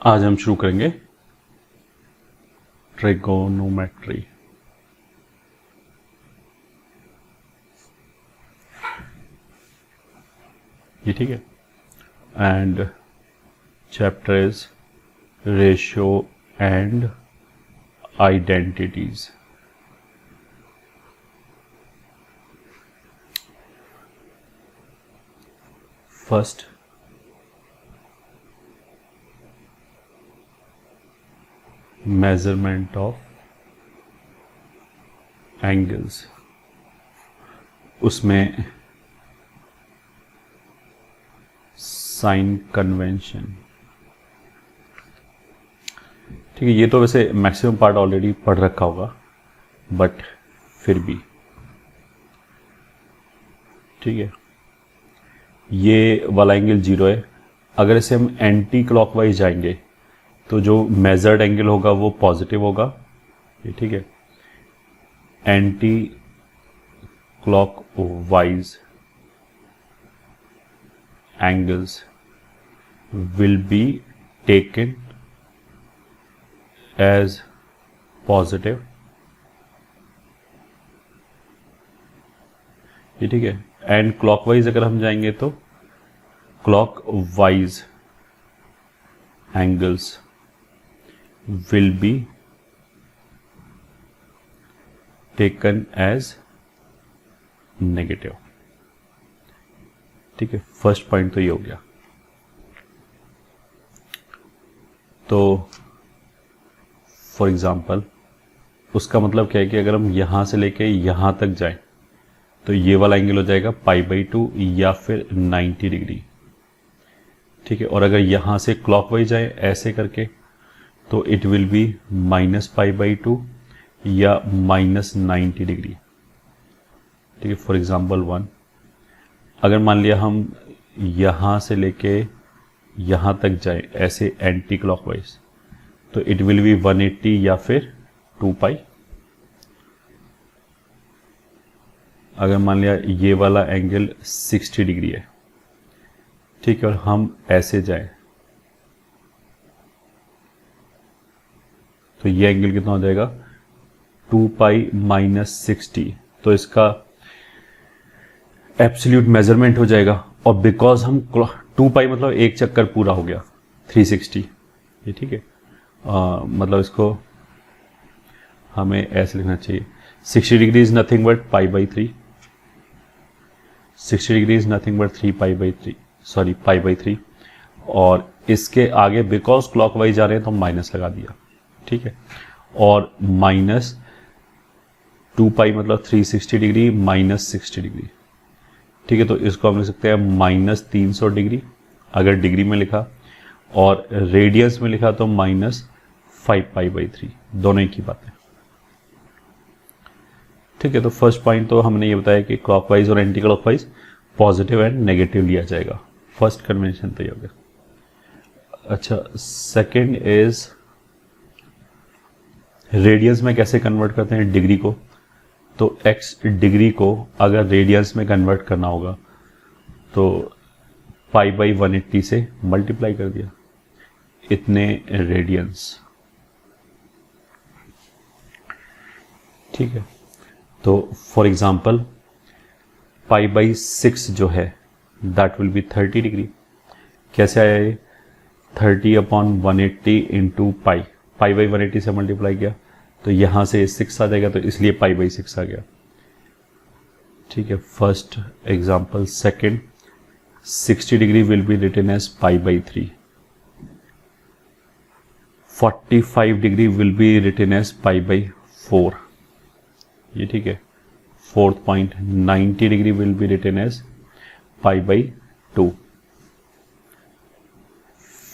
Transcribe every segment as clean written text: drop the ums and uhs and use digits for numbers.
आज हम शुरू करेंगे ट्रिगोनोमेट्री। ये ठीक है। And chapter is ratio and identities. First, measurement of angles। उसमें साइन कन्वेंशन। ठीक है, ये तो वैसे मैक्सिमम पार्ट ऑलरेडी पढ़ रखा होगा, बट फिर भी ठीक है। ये वाला एंगल 0 है। अगर इसे हम एंटी क्लॉकवाइज जाएंगे तो जो मेजर्ड एंगल होगा वो पॉजिटिव होगा। ये ठीक है। Anticlockwise angles will be taken as positive. ये ठीक है। एंड क्लॉकवाइज अगर हम जाएंगे तो clockwise angles will be taken as negative। ठीक है, फर्स्ट पॉइंट तो ये हो गया। तो फॉर एग्जांपल उसका मतलब क्या है कि अगर हम यहां से लेके यहां तक जाएं तो ये वाला एंगल हो जाएगा π/2 या फिर 90 डिग्री। ठीक है, और अगर यहां से क्लॉकवाइज जाए ऐसे करके तो इट विल बी -π/2 या -90 डिग्री। ठीक है, फॉर एग्जाम्पल 1, अगर मान लिया हम यहाँ से लेके यहाँ तक जाए ऐसे एंटी क्लॉकवाइज तो इट विल बी 180 या फिर 2π। अगर मान लिया ये वाला एंगल 60 डिग्री है, ठीक है, और हम ऐसे जाए तो ये एंगल कितना हो जाएगा 2π - 60। तो इसका एब्सोल्यूट मेजरमेंट हो जाएगा। और बिकॉज हम 2π मतलब एक चक्कर पूरा हो गया 360। ये ठीक है, मतलब इसको हमें ऐसे लिखना चाहिए 60 degree is nothing but π/3। 60 degree is nothing but 3π/3 sorry π/3। और इसके आगे बिकॉज क्लॉकवाइज जा रहे हैं तो माइनस लगा दिया। ठीक है, और -2π मतलब 360 डिग्री -60 डिग्री। ठीक है, तो इसको हम लिख सकते हैं -300 डिग्री अगर डिग्री में लिखा, और रेडियंस में लिखा तो -5π/3। दोनों एक ही बात है। ठीक है, तो फर्स्ट पॉइंट तो हमने ये बताया कि क्लॉकवाइज और anti clockwise positive and negative लिया जाएगा। फर्स्ट कन्वेंशन तो ये हो गया। अच्छा, सेकेंड इज रेडियंस में कैसे कन्वर्ट करते हैं डिग्री को। तो x डिग्री को अगर रेडियंस में कन्वर्ट करना होगा तो π/180 से मल्टीप्लाई कर दिया, इतने रेडियंस। ठीक है, तो फॉर एग्जांपल π/6 जो है दैट विल बी 30 डिग्री। कैसे आया ये 30/180 इंटू π/180 से मल्टीप्लाई किया तो यहां से 6 आ जाएगा, तो इसलिए π/6 आ गया। ठीक है, first example. Second, 60 degree will be written as π/3। 45 degree will be written as π/4। ये ठीक है। Fourth point, 90 degree will be written as π/2।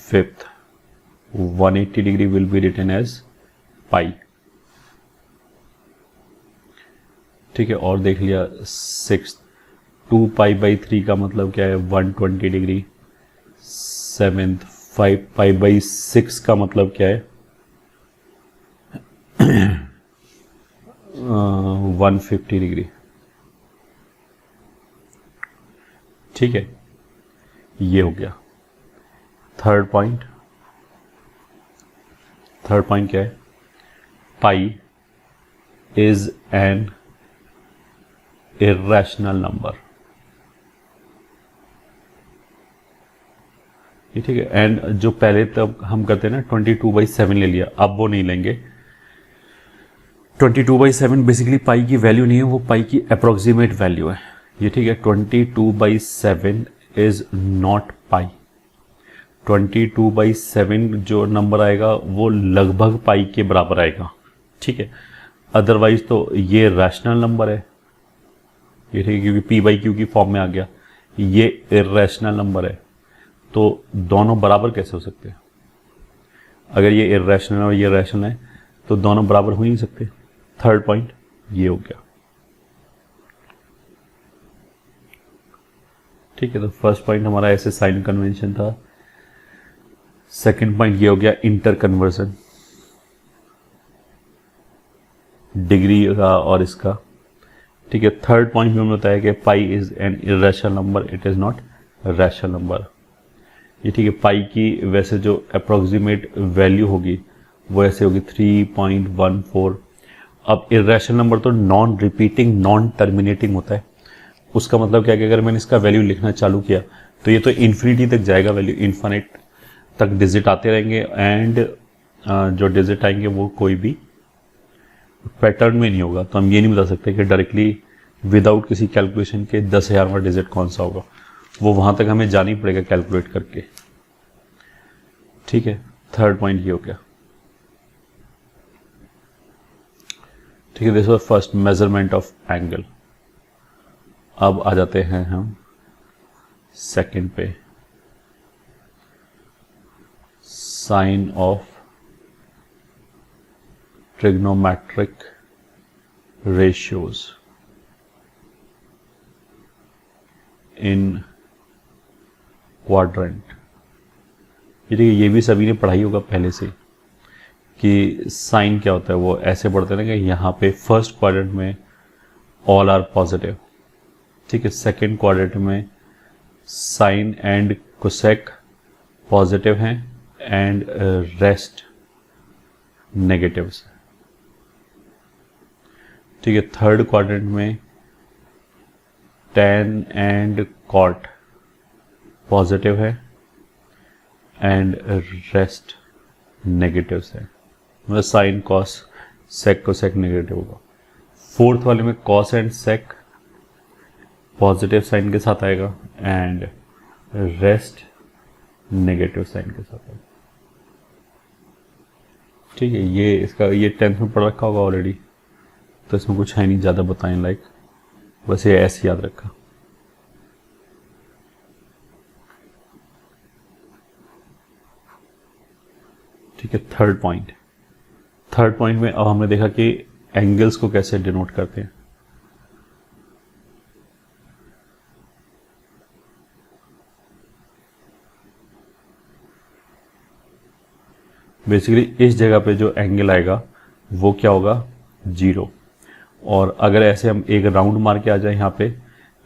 Fifth, 180 degree will be written as π। ठीक है, और देख लिया सिक्स, 2π/3 का मतलब क्या है 120 डिग्री। सेवेंथ, 5π/6 का मतलब क्या है 150 डिग्री। ठीक है, ये हो गया। थर्ड पॉइंट, थर्ड पॉइंट क्या है, pi is an irrational number. ठीक है, एंड जो पहले तब हम करते हैं ना 22/7 ले लिया, अब वो नहीं लेंगे। 22/7 बेसिकली पाई की वैल्यू नहीं है, वो पाई की अप्रोक्सीमेट वैल्यू है ये। ठीक है, 22/7 इज नॉट पाई। 22/7 जो नंबर आएगा वो लगभग पाई के बराबर आएगा। ठीक है, अदरवाइज तो ये रैशनल नंबर है ये। ठीक है, क्योंकि p/q की फॉर्म में आ गया, ये इर्रेशनल नंबर है, तो दोनों बराबर कैसे हो सकते हैं? अगर ये इर्रेशनल और ये रैशनल है तो दोनों बराबर हो नहीं सकते। थर्ड पॉइंट ये हो गया। ठीक है, तो फर्स्ट पॉइंट हमारा ऐसे साइन कन्वेंशन था। सेकंड पॉइंट ये हो गया इंटर कन्वर्जन, डिग्री का और इसका। ठीक है, थर्ड पॉइंट में हमने बताया कि pi is an irrational number, it is not rational number. ये ठीक है, पाई की वैसे जो अप्रोक्सीमेट वैल्यू होगी वो ऐसे होगी 3.14। अब इर्रेशनल नंबर तो नॉन रिपीटिंग नॉन टर्मिनेटिंग होता है। उसका मतलब क्या है कि अगर मैंने इसका वैल्यू लिखना चालू किया तो ये तो इन्फिनिटी तक जाएगा, वैल्यू इन्फिनिट तक डिजिट आते रहेंगे, एंड जो डिजिट आएंगे वो कोई भी पैटर्न में नहीं होगा। तो हम ये नहीं बता सकते कि डायरेक्टली विदाउट किसी कैलकुलेशन के 10,000वां डिजिट कौन सा होगा, वो वहां तक हमें जाना ही पड़ेगा कैलकुलेट करके। ठीक है, थर्ड पॉइंट ये हो गया। ठीक है, this was first measurement of angle. अब आ जाते हैं हम सेकंड पे, sign of trigonometric ratios in quadrant. ये भी सभी ने पढ़ाई होगा पहले से कि साइन क्या होता है। वो ऐसे पढ़ते हैं ना कि यहाँ पे फर्स्ट क्वाड्रेंट में ऑल आर पॉजिटिव। ठीक है, सेकंड क्वाड्रेंट में साइन एंड कोसेक पॉजिटिव हैं एंड रेस्ट नेगेटिव्स। ठीक है, थर्ड क्वाड्रेंट में tan एंड कॉट पॉजिटिव है एंड रेस्ट नेगेटिव्स है, मतलब sine cos sec cosec negative होगा। फोर्थ वाले में cos and sec positive sine के साथ आएगा एंड रेस्ट नेगेटिव साइन के साथ आएगा। ठीक है, ये इसका ये 10th में पढ़ रखा होगा ऑलरेडी, तो इसमें कुछ है नहीं ज़्यादा बताएं लाइक, बस ये ऐसे याद रखा। ठीक है, थर्ड पॉइंट में अब हमने देखा कि एंगल्स को कैसे डिनोट करते हैं। बेसिकली इस जगह पे जो एंगल आएगा वो क्या होगा, 0। और अगर ऐसे हम एक राउंड मार के आ जाए यहाँ पे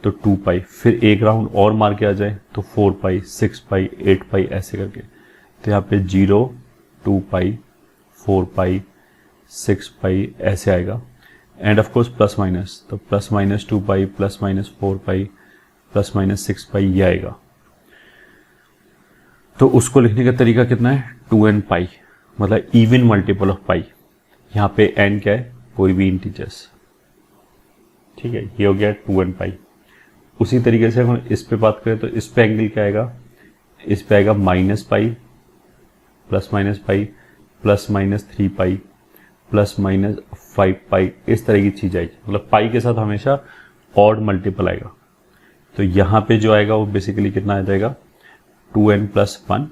तो 2 पाई, फिर एक राउंड और मार के आ जाए तो 4 पाई, 6 पाई, 8 पाई ऐसे करके। तो यहाँ पे 0, 2 पाई, 4 पाई, 6 पाई ऐसे आएगा। End of course plus minus, तो प्लस माइनस 2 पाई, प्लस माइनस 4 पाई, प्लस माइनस 6 पाई ये आएगा। तो उसको लिखने का तरीका कितना है, 2n पाई, मतलब इवन मल्टीपल ऑफ पाई। यहाँ पे n क्या है, कोई भी इंटीजर्स। ठीक है, ये हो गया 2n पाई। उसी तरीके से हम इस पे बात करें तो इस पे एंगल क्या आएगा, इस पे आएगा minus pi, plus minus pi, plus minus 3 पाई, प्लस माइनस 5 पाई, इस तरह की चीज आएगी। मतलब पाई के साथ हमेशा ऑड मल्टीपल आएगा। तो यहाँ पे जो आएगा वो बेसिकली कितना आ जाएगा, 2n + 1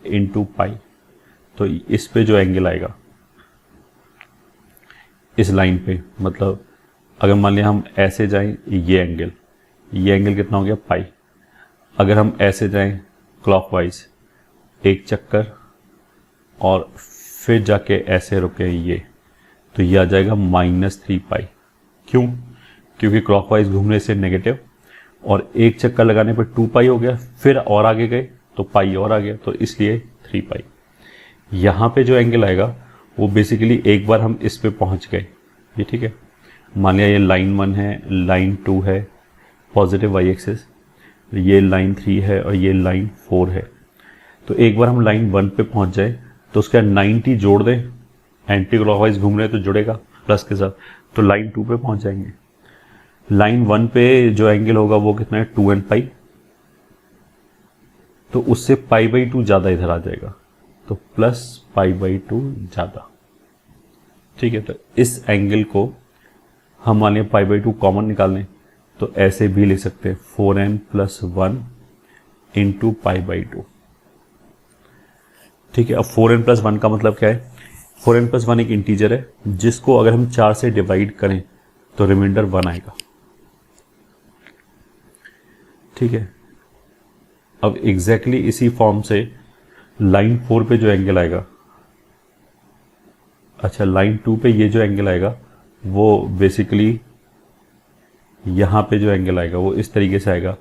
इंटू पाई। तो इस पे जो एंगल आएगा इस लाइन पे, मतलब अगर मान लिया हम ऐसे जाएं, ये एंगल कितना हो गया, पाई। अगर हम ऐसे जाएं क्लॉकवाइज एक चक्कर और फिर जाके ऐसे रुके ये, तो ये आ जाएगा -3 पाई। क्यों, क्योंकि क्लॉकवाइज घूमने से नेगेटिव, और एक चक्कर लगाने पर 2 पाई हो गया, फिर और आगे गए तो पाई और आ गया, तो इसलिए 3 पाई। यहाँ पे जो एंगल आएगा वो बेसिकली एक बार हम इस पे पहुँच गए, ये ठीक है। मान लिया ये लाइन 1 है, लाइन 2 है पॉजिटिव वाई एक्सिस, ये लाइन 3 है और ये लाइन 4 है। तो एक बार हम लाइन 1 पे पहुँच जाए तो उसका 90 जोड़ दें, एंटी क्लॉकवाइज घूम रहे हैं तो जुड़ेगा प्लस के साथ, तो लाइन 2 पे पहुँच जाएंगे। लाइन 1 पे जो एंगल होगा वो कितना है 2n पाई, तो उससे π/2 ज़्यादा इधर आ जाएगा, तो प्लस π/2 ज़्यादा, ठीक है। तो इस एंगल को हम मान लिया π/2 कॉमन निकाल लें तो ऐसे भी लिख सकते हैं 4n + 1 इंटू π/2, ठीक है। अब 4n + 1 का मतलब क्या है, 4n + 1 एक इंटीजर है जिसको अगर हम 4 से डिवाइड करें तो रिमाइंडर 1 आएगा, ठीक है। अब एग्जैक्टली इसी फॉर्म से लाइन 4 पे जो एंगल आएगा, अच्छा लाइन 2 पे ये जो एंगल आएगा वो बेसिकली यहाँ पे जो एंगल आएगा वो इस तरीके से आएगा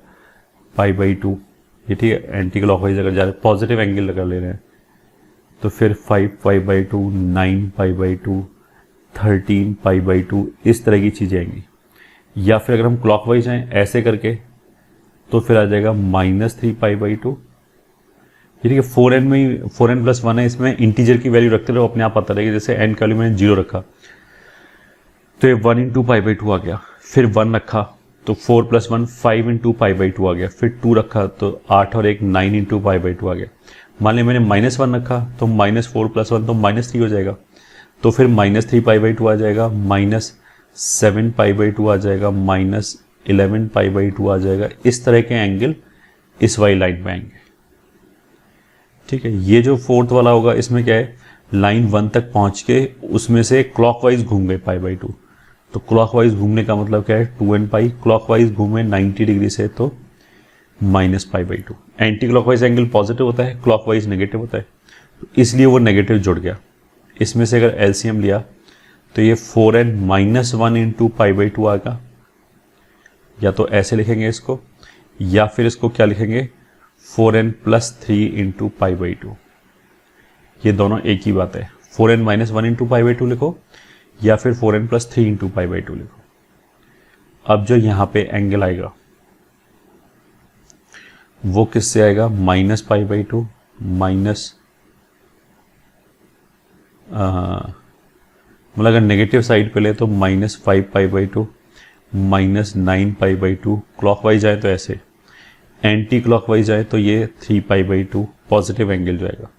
π/2, ये ठीक है। एंटी क्लॉकवाइज अगर जा रहे पॉजिटिव एंगल लगा ले रहे हैं तो फिर 5π/2, 9π/2, 13π/2 इस तरह की चीज़ें आएंगी। या फिर अगर हम क्लॉकवाइज आए ऐसे करके तो फिर आ जाएगा -3π/2, ठीक है। 4n में ही 4n + 1 है, इसमें इंटीजर की वैल्यू रखते रहो, अपने आप पता रहेगा। जैसे n का वैल्यू मैंने 0 रखा तो ये 1 × π/2 आ गया, फिर 1 रखा तो 4 + 1 5 × π/2 आ गया, फिर 2 रखा तो 8 और 1 9 × π/2 आ गया। मान लिया मैंने -1 रखा तो -4 + 1 तो -3 हो जाएगा, तो फिर -3π/2 आ जाएगा, -7π/2 आ जाएगा, -11π/2 आ जाएगा। इस तरह के एंगल इस वाली लाइन में आएंगे, ठीक है। ये जो 4th वाला होगा इसमें क्या है, लाइन 1 तक पहुंच के उसमें से क्लॉकवाइज घूम गए π/2, तो क्लॉकवाइज घूमने का मतलब क्या है 2n पाई, क्लॉकवाइज घूमे 90 डिग्री से तो -π/2। एंटी क्लॉकवाइज एंगल पॉजिटिव होता है, क्लॉकवाइज नेगेटिव होता है, तो इसलिए वो नेगेटिव जुड़ गया। इसमें से अगर एलसीएम लिया तो ये 4n - 1 × π/2 आएगा, या तो ऐसे लिखेंगे इसको, या फिर इसको क्या लिखेंगे 4n + 3 × π/2। ये दोनों एक ही बात है, 4n - 1 × π/2 लिखो या फिर 4n + 3 × π/2 लिखो। अब जो यहाँ पे एंगल आएगा वो किससे आएगा, -π/2 मतलब अगर नेगेटिव साइड पे ले तो -5π/2 -9π/2, क्लॉकवाइज आए तो ऐसे, एंटी क्लॉकवाइज आए तो ये 3π/2 पॉजिटिव एंगल जो आएगा,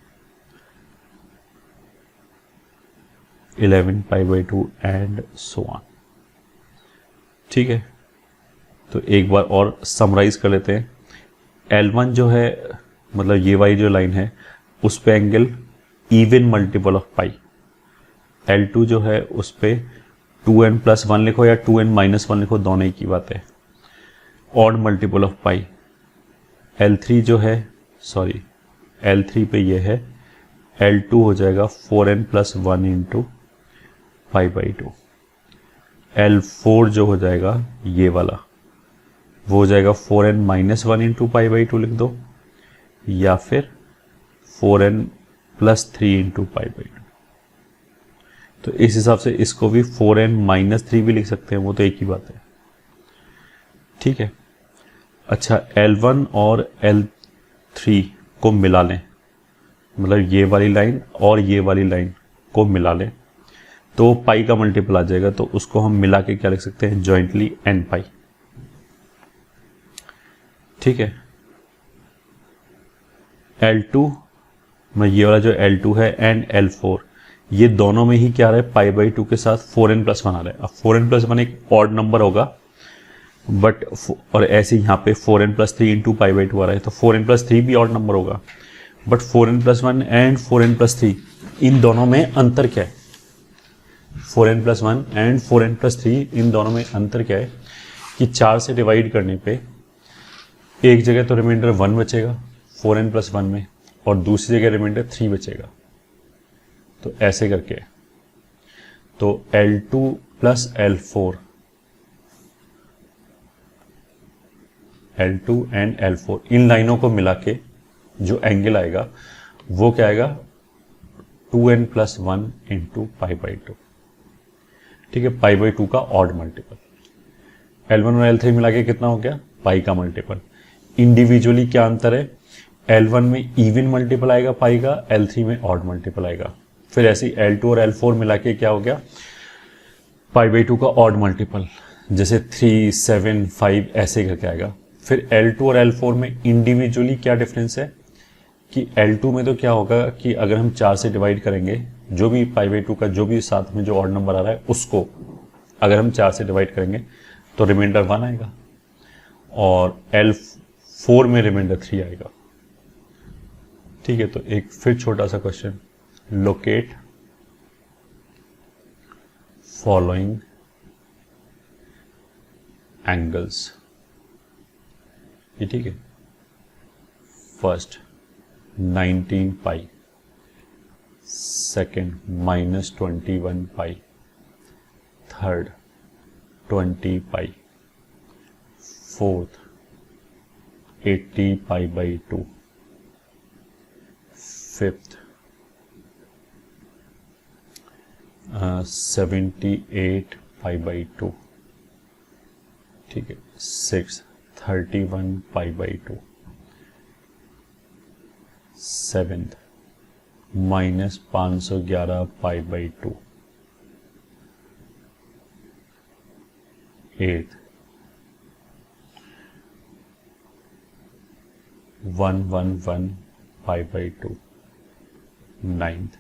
11π/2 एंड सो ऑन, ठीक है। तो एक बार और समराइज कर लेते हैं। L1 जो है मतलब ये वाली जो लाइन है उस पे angle even multiple of pi, L2 जो है उस पे 2n + 1 लिखो या 2n - 1 लिखो, दोनों एक ही बात है, odd multiple of pi. L3 जो है L3 पे ये है, L2 हो जाएगा 4n + 1 × π/2। L4 जो हो जाएगा ये वाला वो हो जाएगा 4n - 1 × π/2 लिख दो, या फिर 4n + 3 × π/2। तो इस हिसाब से इसको भी 4n - 3 भी लिख सकते हैं, वो तो एक ही बात है, ठीक है। अच्छा L1 और L3 को मिला लें, मतलब ये वाली लाइन और ये वाली लाइन को मिला लें तो पाई का मल्टीपल आ जाएगा, तो उसको हम मिला के क्या लिख सकते हैं, जॉइंटली n पाई, ठीक है। L2 में ये वाला जो L2 है एंड L4 ये दोनों में ही क्या आ रहा है, π/2 के साथ 4n + 1 आ रहा है। अब 4n + 1 एक ऑड नंबर होगा, बट और ऐसे यहाँ पे 4n + 3 × π/2 आ रहा है, तो 4n + 3 भी ऑड नंबर होगा, बट 4n + 1 एंड 4n + 3 इन दोनों में अंतर क्या है, 4n + 1 एंड 4n + 3 इन दोनों में अंतर क्या है कि 4 से डिवाइड करने पे एक जगह तो रिमाइंडर 1 बचेगा 4n + 1 में, और दूसरी जगह रिमाइंडर 3 बचेगा, तो ऐसे करके, तो L2 + L4, L2 and L4 इन लाइनों को मिला के जो एंगल आएगा वो क्या आएगा 2n plus 1 into pi by two. ठीक है, पाई बाई टू का ऑड मल्टीपल। L1 और L3 मिला के कितना हो गया, पाई का मल्टीपल। इंडिविजुअली क्या अंतर है, L1 में इवन मल्टीपल आएगा पाई का, L3 में ऑड मल्टीपल आएगा। फिर ऐसे ही L2 और L4 मिला के क्या हो गया, पाई बाई टू का ऑड मल्टीपल, जैसे 3, 7, 5 ऐसे करके आएगा। फिर L2 और L4 में इंडिविजुअली क्या डिफरेंस है कि L2 में तो क्या होगा कि अगर हम 4 से डिवाइड करेंगे, जो भी पाई बाई टू का जो भी साथ में जो ऑड नंबर आ रहा है उसको अगर हम 4 से डिवाइड करेंगे तो रिमाइंडर 1 आएगा, और L4 में रिमाइंडर 3 आएगा। ठीक है, तो एक फिर छोटा सा क्वेश्चन, लोकेट फॉलोइंग एंगल्स। ये ठीक है, first 19 pi, second -21 pi, third 20 pi, fourth 80 pi by two, fifth 78 pi by two. ठीक है, six 31 pi by two, seventh -511 pi by two, eighth 111 pi by two, ninth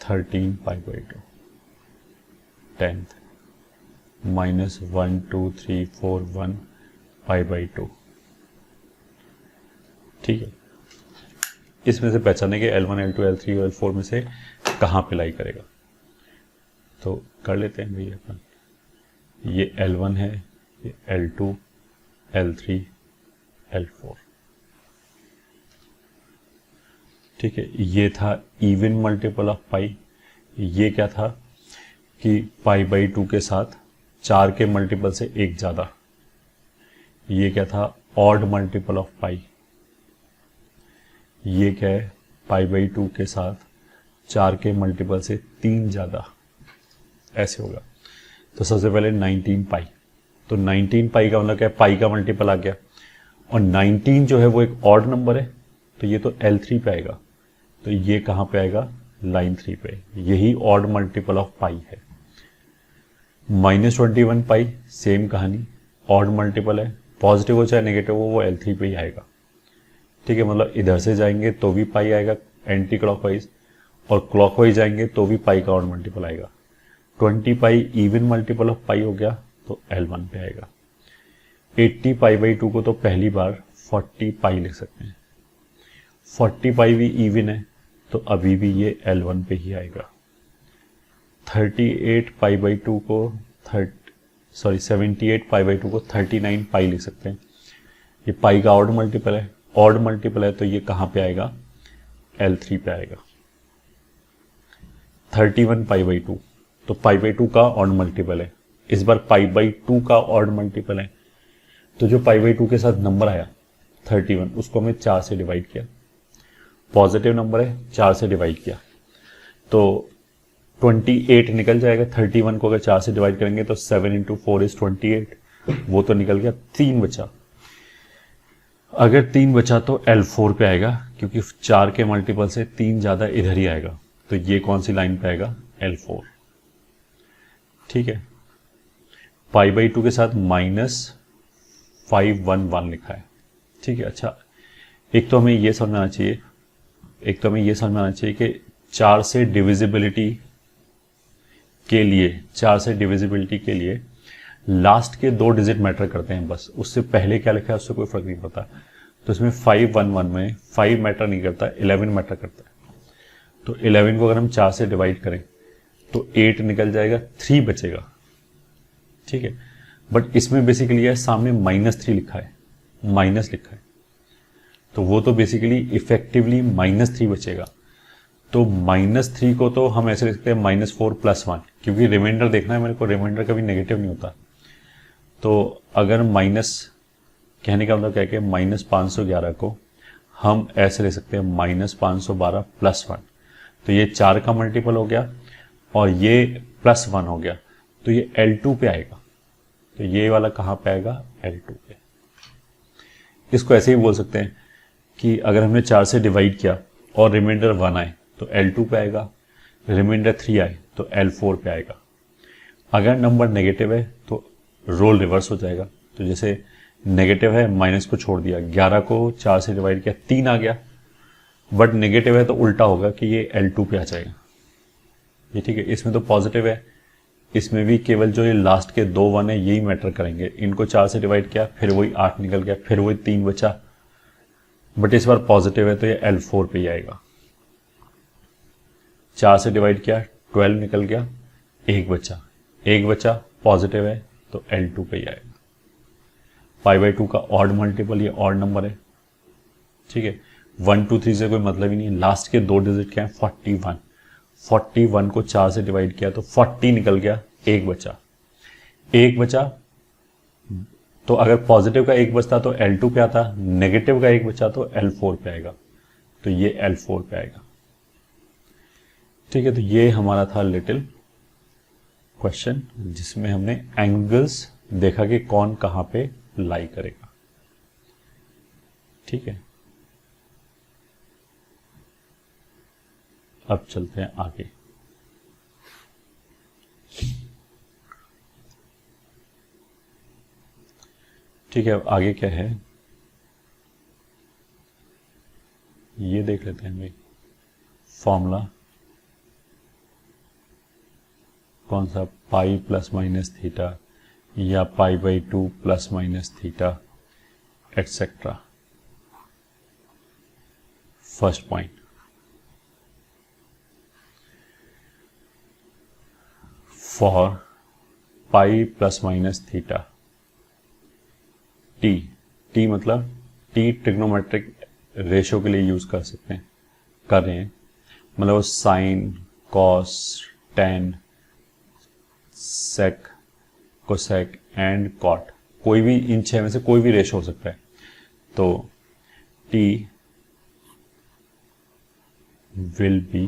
13 pi by two, tenth -12341 pi by two. ठीक है, इसमें से पहचाने के L1, L2, L3 और L4 में से कहाँ पे लाई करेगा, तो कर लेते हैं भैया अपन। ये L1 है, ये L2, L3, L4। ठीक है, ये था इवन मल्टीपल ऑफ पाई। ये क्या था कि पाई बाई टू के साथ 4 के मल्टीपल से एक ज़्यादा। ये क्या था, ऑड मल्टीपल ऑफ पाई। ये क्या है, पाई बाई टू के साथ 4 के मल्टीपल से 3 ज़्यादा, ऐसे होगा। तो सबसे पहले 19 पाई, तो 19 पाई का मतलब क्या है, पाई का मल्टीपल आ गया, और 19 जो है वो एक ऑड नंबर है, तो ये तो L3 पे आएगा, तो ये कहाँ पे आएगा, लाइन 3 पे। यही ऑड मल्टीपल ऑफ पाई है। -21 पाई सेम कहानी, ऑड मल्टीपल है, पॉजिटिव हो चाहे नेगेटिव हो वो L3 पे ही आएगा। ठीक है, मतलब इधर से जाएंगे तो भी पाई आएगा एंटी क्लॉकवाइज, और क्लॉकवाइज जाएंगे तो भी पाई का ऑड मल्टीपल आएगा। 20 पाई इवन मल्टीपल ऑफ पाई हो गया, तो L1 पे आएगा। 80 पाई बाई टू को तो पहली बार 40 पाई लिख सकते हैं। 40 पाई भी इवन है, तो अभी भी ये L1 पे ही आएगा। 38 पाई बाई टू को 78 पाई बाई टू को 39 पाई लिख सकते हैं। ये पाई का ऑड मल्टीपल है, ऑड मल्टीपल है, तो ये कहाँ पे आएगा, L3 पे आएगा। 31 पाई बाई टू, तो पाई बाई टू का ऑड मल्टीपल है, इस बार पाई बाई टू का ऑड मल्टीपल है, तो जो पाई बाई टू के साथ नंबर आया 31, उसको हमने 4 से डिवाइड किया। पॉजिटिव नंबर है, 4 से डिवाइड किया तो 28 निकल जाएगा। 31 को अगर 4 से डिवाइड करेंगे तो 7 × 4 = 28, वो तो निकल गया। 3 बचा, अगर 3 बचा तो L4 पे आएगा, क्योंकि 4 के मल्टीपल से 3 ज़्यादा इधर ही आएगा, तो ये कौन सी लाइन पे आएगा, L4। ठीक है, पाई बाई टू के साथ -511 लिखा है। ठीक है, अच्छा एक तो हमें ये समझ में आना चाहिए, कि 4 से डिविजिबिलिटी के लिए लास्ट के 2 डिजिट मैटर करते हैं बस, उससे पहले क्या लिखा है उससे कोई फर्क नहीं पड़ता। तो इसमें 511 में 5 मैटर नहीं करता, 11 मैटर करता है। तो 11 को अगर हम 4 से डिवाइड करें तो 8 निकल जाएगा, 3 बचेगा। ठीक है, बट इसमें बेसिकली है सामने -3 लिखा है, माइनस लिखा है, तो वो तो बेसिकली इफेक्टिवली -3 बचेगा। तो -3 को तो हम ऐसे लिख सकते हैं -4 + 1, क्योंकि रिमाइंडर देखना है मेरे को, रिमाइंडर कभी नेगेटिव नहीं होता। तो अगर माइनस कहने का मतलब क्या है कि -511 को हम ऐसे ले सकते हैं -512 +1, तो ये 4 का मल्टीपल हो गया और ये +1 हो गया, तो ये L2 पे आएगा। तो ये वाला कहाँ पे आएगा? L2 पे। इसको ऐसे ही बोल सकते हैं कि अगर हमने 4 से डिवाइड किया और रिमाइंडर 1 आए तो L2 पे आएगा, रिमाइंडर 3 आए तो L4 पे आएगा। अगर नंबर नेगेटिव है तो रोल रिवर्स हो जाएगा। तो जैसे नेगेटिव है, माइनस को छोड़ दिया, 11 को 4 से डिवाइड किया, 3 आ गया, बट नेगेटिव है तो उल्टा होगा कि ये L2 पे आ जाएगा। ये ठीक है। इसमें तो पॉजिटिव है, इसमें भी केवल जो ये लास्ट के 2 1 है यही मैटर करेंगे। इनको 4 से डिवाइड किया, फिर वही 8 निकल गया, फिर वही 3 बचा, बट इस बार पॉजिटिव है तो ये L4 पे ही आएगा। 4 से डिवाइड किया, 12 निकल गया, 1 बचा, पॉजिटिव है तो L2 पे ही आएगा। 5/2 का ऑड मल्टीपल, ये ऑड नंबर है, ठीक है। 1 2 3 से कोई मतलब ही नहीं। लास्ट के 2 डिजिट क्या है? 41। 41 को 4 से डिवाइड किया तो 40 निकल गया, 1 बचा। तो अगर पॉजिटिव का 1 बचता तो L2 पे आता, नेगेटिव का 1 बचा तो L4 पे आएगा, तो ये L4 पे आएगा, ठीक है। तो ये हमारा था लिटिल क्वेश्चन जिसमें हमने एंगल्स देखा कि कौन कहां पे लाई करेगा, ठीक है। अब चलते हैं आगे। ठीक है, अब आगे क्या है ये देख लेते हैं भाई। फॉर्मूला कौन सा? पाई प्लस माइनस थीटा या π/2 plus minus theta etcetera. First point, for pi plus minus theta T मतलब टी ट्रिग्नोमेट्रिक रेशियो के लिए यूज कर सकते हैं, कर रहे हैं, मतलब sine, cos, tan, sec, cosec and cot, कोई भी इन 6 में से कोई भी रेशियो हो सकता है। तो T will be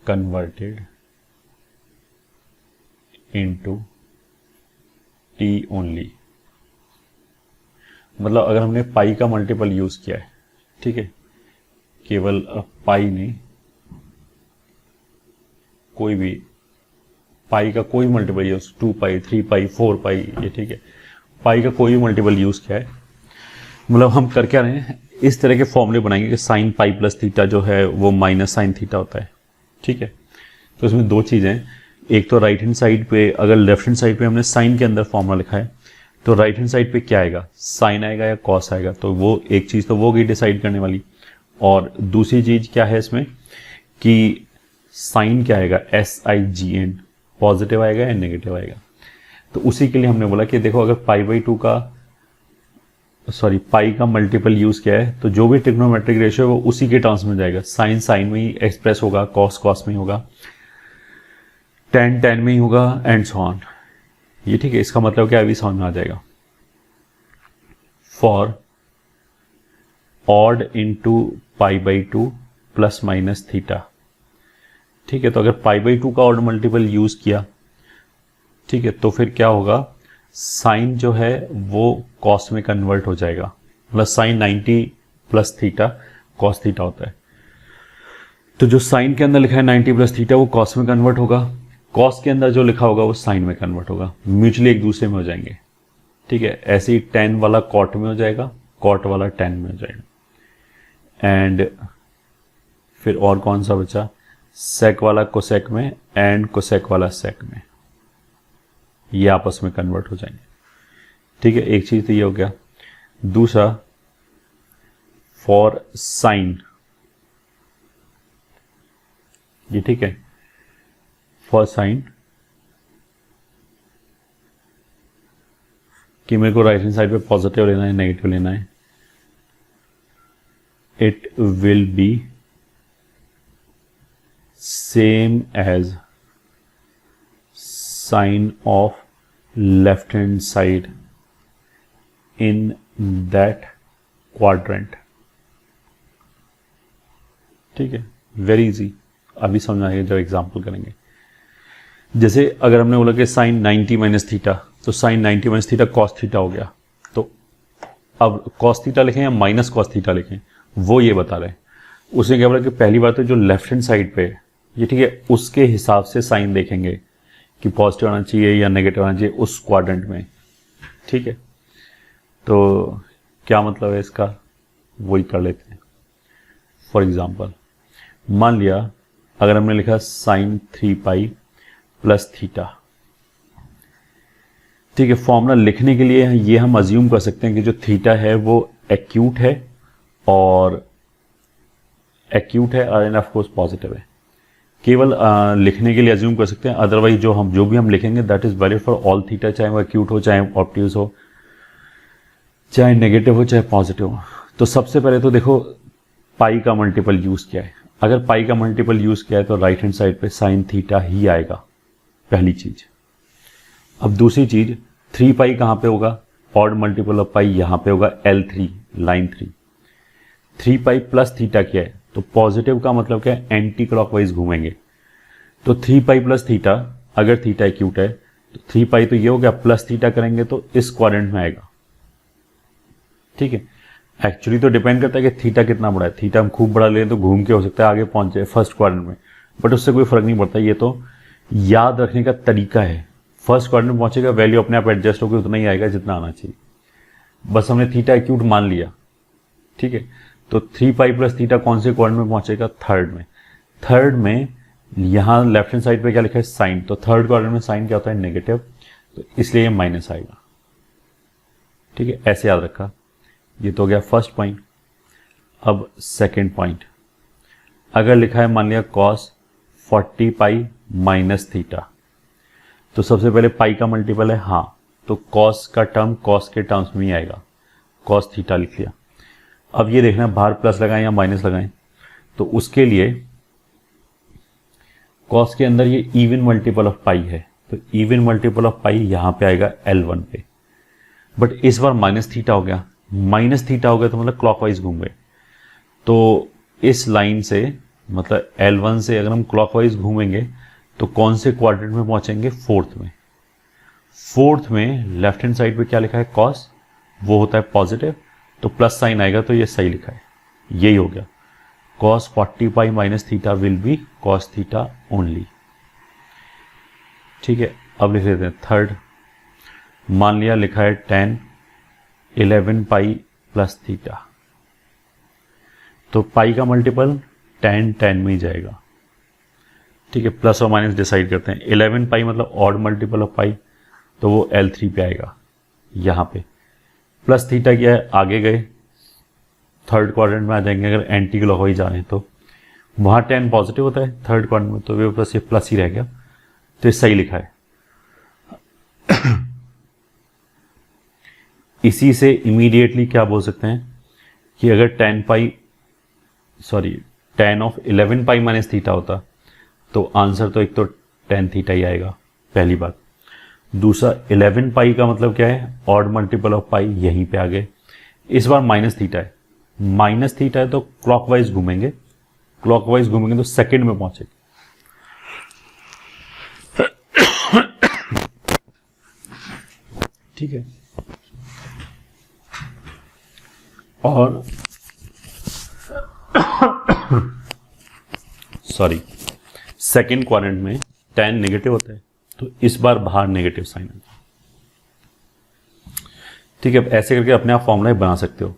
converted into T only. मतलब अगर हमने पाई का मल्टीपल यूज किया है, ठीक है, केवल पाई नहीं, कोई भी पाई का कोई मल्टीपल यूज, 2 पाई, 3 पाई, 4 पाई, ये ठीक है, पाई का कोई भी मल्टीपल यूज किया है, मतलब हम कर क्या रहे हैं, इस तरह के फॉर्मूले बनाएंगे कि साइन पाई प्लस थीटा जो है वो माइनस साइन थीटा होता है, ठीक है। तो इसमें 2 चीजें हैं, एक तो राइट हैंड साइड पे, अगर लेफ्ट हैंड साइड पे हमने साइन के अंदर फॉर्मूला लिखा है तो राइट हैंड साइड पे क्या आएगा, साइन आएगा या कॉस आएगा, तो वो एक चीज तो वो गई डिसाइड करने वाली। और दूसरी चीज क्या है इसमें कि साइन क्या आएगा, SIGN, पॉजिटिव आएगा या नेगेटिव आएगा। तो उसी के लिए हमने बोला कि देखो अगर π/2 का पाई का मल्टीपल यूज किया है तो जो भी ट्रिग्नोमेट्रिक रेशियो है वो उसी के टर्म्स में जाएगा, साइन साइन में ही एक्सप्रेस होगा, कॉस कॉस में ही होगा, टेन टेन में ही होगा एंड सो ऑन। ये ठीक है, इसका मतलब क्या अभी समझ में आ जाएगा। For odd into π/2 plus minus theta, ठीक है। तो अगर π/2 का ऑड मल्टीपल यूज किया, ठीक है, तो फिर क्या होगा, साइन जो है वो कॉस में कन्वर्ट हो जाएगा, मतलब sine 90 plus theta cos theta होता है। तो जो साइन के अंदर लिखा है 90 प्लस थीटा वो कॉस में कन्वर्ट होगा, कॉस के अंदर जो लिखा होगा वो साइन में कन्वर्ट होगा, म्यूचुअली एक दूसरे में हो जाएंगे, ठीक है। ऐसे ही टेन वाला कॉट में हो जाएगा, कॉट वाला टेन में हो जाएगा। एंड फिर और कौन सा बचा, सेक वाला कोसेक में एंड कोसेक वाला सेक में, ये आपस में कन्वर्ट हो जाएंगे, ठीक है। एक चीज तो ये हो गया। दूसरा फॉर साइन, ये ठीक है, फॉर साइन कि मेरे को राइट हैंड साइड पे पॉजिटिव लेना है नेगेटिव लेना है, it will be same as sign of left hand side in that quadrant, ठीक है, वेरी इजी, अभी समझ आएगा जब एग्जाम्पल करेंगे। जैसे अगर हमने बोला कि साइन 90 माइनस थीटा, तो sine 90 minus theta cos theta हो गया। तो अब कॉस थीटा लिखें या माइनस कॉस थीटा लिखें, वो ये बता रहे हैं। उसने क्या बोला कि पहली बात तो जो लेफ्ट हैंड साइड पे ये, ठीक है, उसके हिसाब से साइन देखेंगे कि पॉजिटिव आना चाहिए या नेगेटिव आना चाहिए उस क्वाड्रेंट में, ठीक है। तो क्या मतलब है इसका, वही कर लेते हैं। फॉर एग्जाम्पल मान लिया अगर हमने लिखा साइन 3 पाई प्लस थीटा, ठीक है। फॉर्मूला लिखने के लिए ये हम अज्यूम कर सकते हैं कि जो थीटा है वो एक्यूट है और एंड ऑफ कोर्स पॉजिटिव है। केवल लिखने के लिए अज्यूम कर सकते हैं, अदरवाइज जो भी हम लिखेंगे that is valid for all theta, चाहे वो एक्यूट हो, चाहे ऑब्ट्यूज हो, चाहे नेगेटिव हो, चाहे पॉजिटिव हो। तो सबसे पहले तो देखो पाई का मल्टीपल यूज किया है। अगर पाई का मल्टीपल यूज किया है तो राइट हैंड साइड पे साइन थीटा ही आएगा, पहली चीज। अब दूसरी चीज 3 पाई कहां पे होगा, ऑड मल्टीपल ऑफ पाई यहां पे होगा, L3 लाइन 3। 3 पाई प्लस थीटा क्या है, तो पॉजिटिव का मतलब क्या है, एंटी क्लॉकवाइज घूमेंगे। तो 3 पाई प्लस थीटा, अगर थीटा एक्यूट है तो 3 पाई तो ये हो गया, प्लस थीटा करेंगे तो इस क्वाड्रेंट में आएगा, ठीक है। एक्चुअली तो डिपेंड करता है कि थीटा कितना बड़ा है। थीटा हम खूब बड़ा लें तो घूम के हो सकता है आगे पहुंच जाए फर्स्ट क्वाड्रेंट में, बट उससे कोई फर्क नहीं पड़ता। ये तो याद रखने का तरीका है। फर्स्ट क्वाड्रेंट में पहुंचेगा, वैल्यू अपने आप एडजस्ट होकर उतना ही आएगा जितना आना चाहिए। बस हमने थीटा एक्यूट मान लिया, ठीक है। तो 3 पाई प्लस थीटा कौन से क्वाड्रेंट में पहुंचेगा, थर्ड में। थर्ड में यहां लेफ्ट हैंड साइड पे क्या लिखा है, साइन, तो थर्ड क्वाड्रेंट में साइन क्या होता है, नेगेटिव, तो इसलिए ये माइनस आएगा, ठीक है। ऐसे याद रखा। ये तो हो गया फर्स्ट पॉइंट। अब सेकेंड पॉइंट, अगर लिखा है मान लिया कॉस 40 पाई माइनस थीटा, तो सबसे पहले पाई का मल्टीपल है, हाँ, तो कॉस का टर्म कॉस के टर्म्स में ही आएगा, कॉस थीटा लिख लिया। अब ये देखना बाहर प्लस लगाएं या माइनस लगाएं, तो उसके लिए कॉस के अंदर ये इवन मल्टीपल ऑफ पाई है, तो इवन मल्टीपल ऑफ पाई यहां पे आएगा L1 पे। बट इस बार माइनस थीटा हो गया, माइनस थीटा हो गया तो मतलब क्लॉकवाइज घूम गए। तो इस लाइन से मतलब L1 से अगर हम क्लॉकवाइज घूमेंगे तो कौन से क्वाड्रेंट में पहुंचेंगे, फोर्थ में। फोर्थ में लेफ्ट हैंड साइड पे क्या लिखा है, कॉस, वो होता है पॉजिटिव, तो प्लस साइन आएगा, तो ये सही लिखा है, यही हो गया। cos 40 pi minus theta will be cos theta only, ठीक है। अब लिख लेते हैं थर्ड। मान लिया लिखा है tan 11 पाई प्लस थीटा, तो पाई का मल्टीपल tan में ही जाएगा, ठीक है। प्लस और माइनस डिसाइड करते हैं। 11 पाई मतलब ऑड मल्टीपल ऑफ पाई, तो वो L3 पे आएगा यहां पे। प्लस थीटा क्या है, आगे गए थर्ड क्वाड्रेंट में आ जाएंगे, अगर एंटी क्लॉकवाइज जा रहे हैं तो वहां tan पॉजिटिव होता है थर्ड क्वाड्रेंट में, तो वे प्लस ये प्लस ही रह गया, तो ये सही लिखा है। इसी से इमीडिएटली क्या बोल सकते हैं कि अगर tan of 11 pi minus theta होता तो आंसर तो एक तो tan थीटा ही आएगा, पहली बात। दूसरा 11 पाई का मतलब क्या है, ऑड मल्टीपल ऑफ पाई, यहीं पे आ गए। इस बार माइनस थीटा है, माइनस थीटा है तो क्लॉकवाइज घूमेंगे, क्लॉकवाइज घूमेंगे तो सेकंड में पहुंचेंगे, ठीक है। और सॉरी, सेकंड क्वाड्रेंट में tan नेगेटिव होता है, तो इस बार बाहर नेगेटिव साइन है, ठीक है। अब ऐसे करके अपने आप फॉर्मूला बना सकते हो।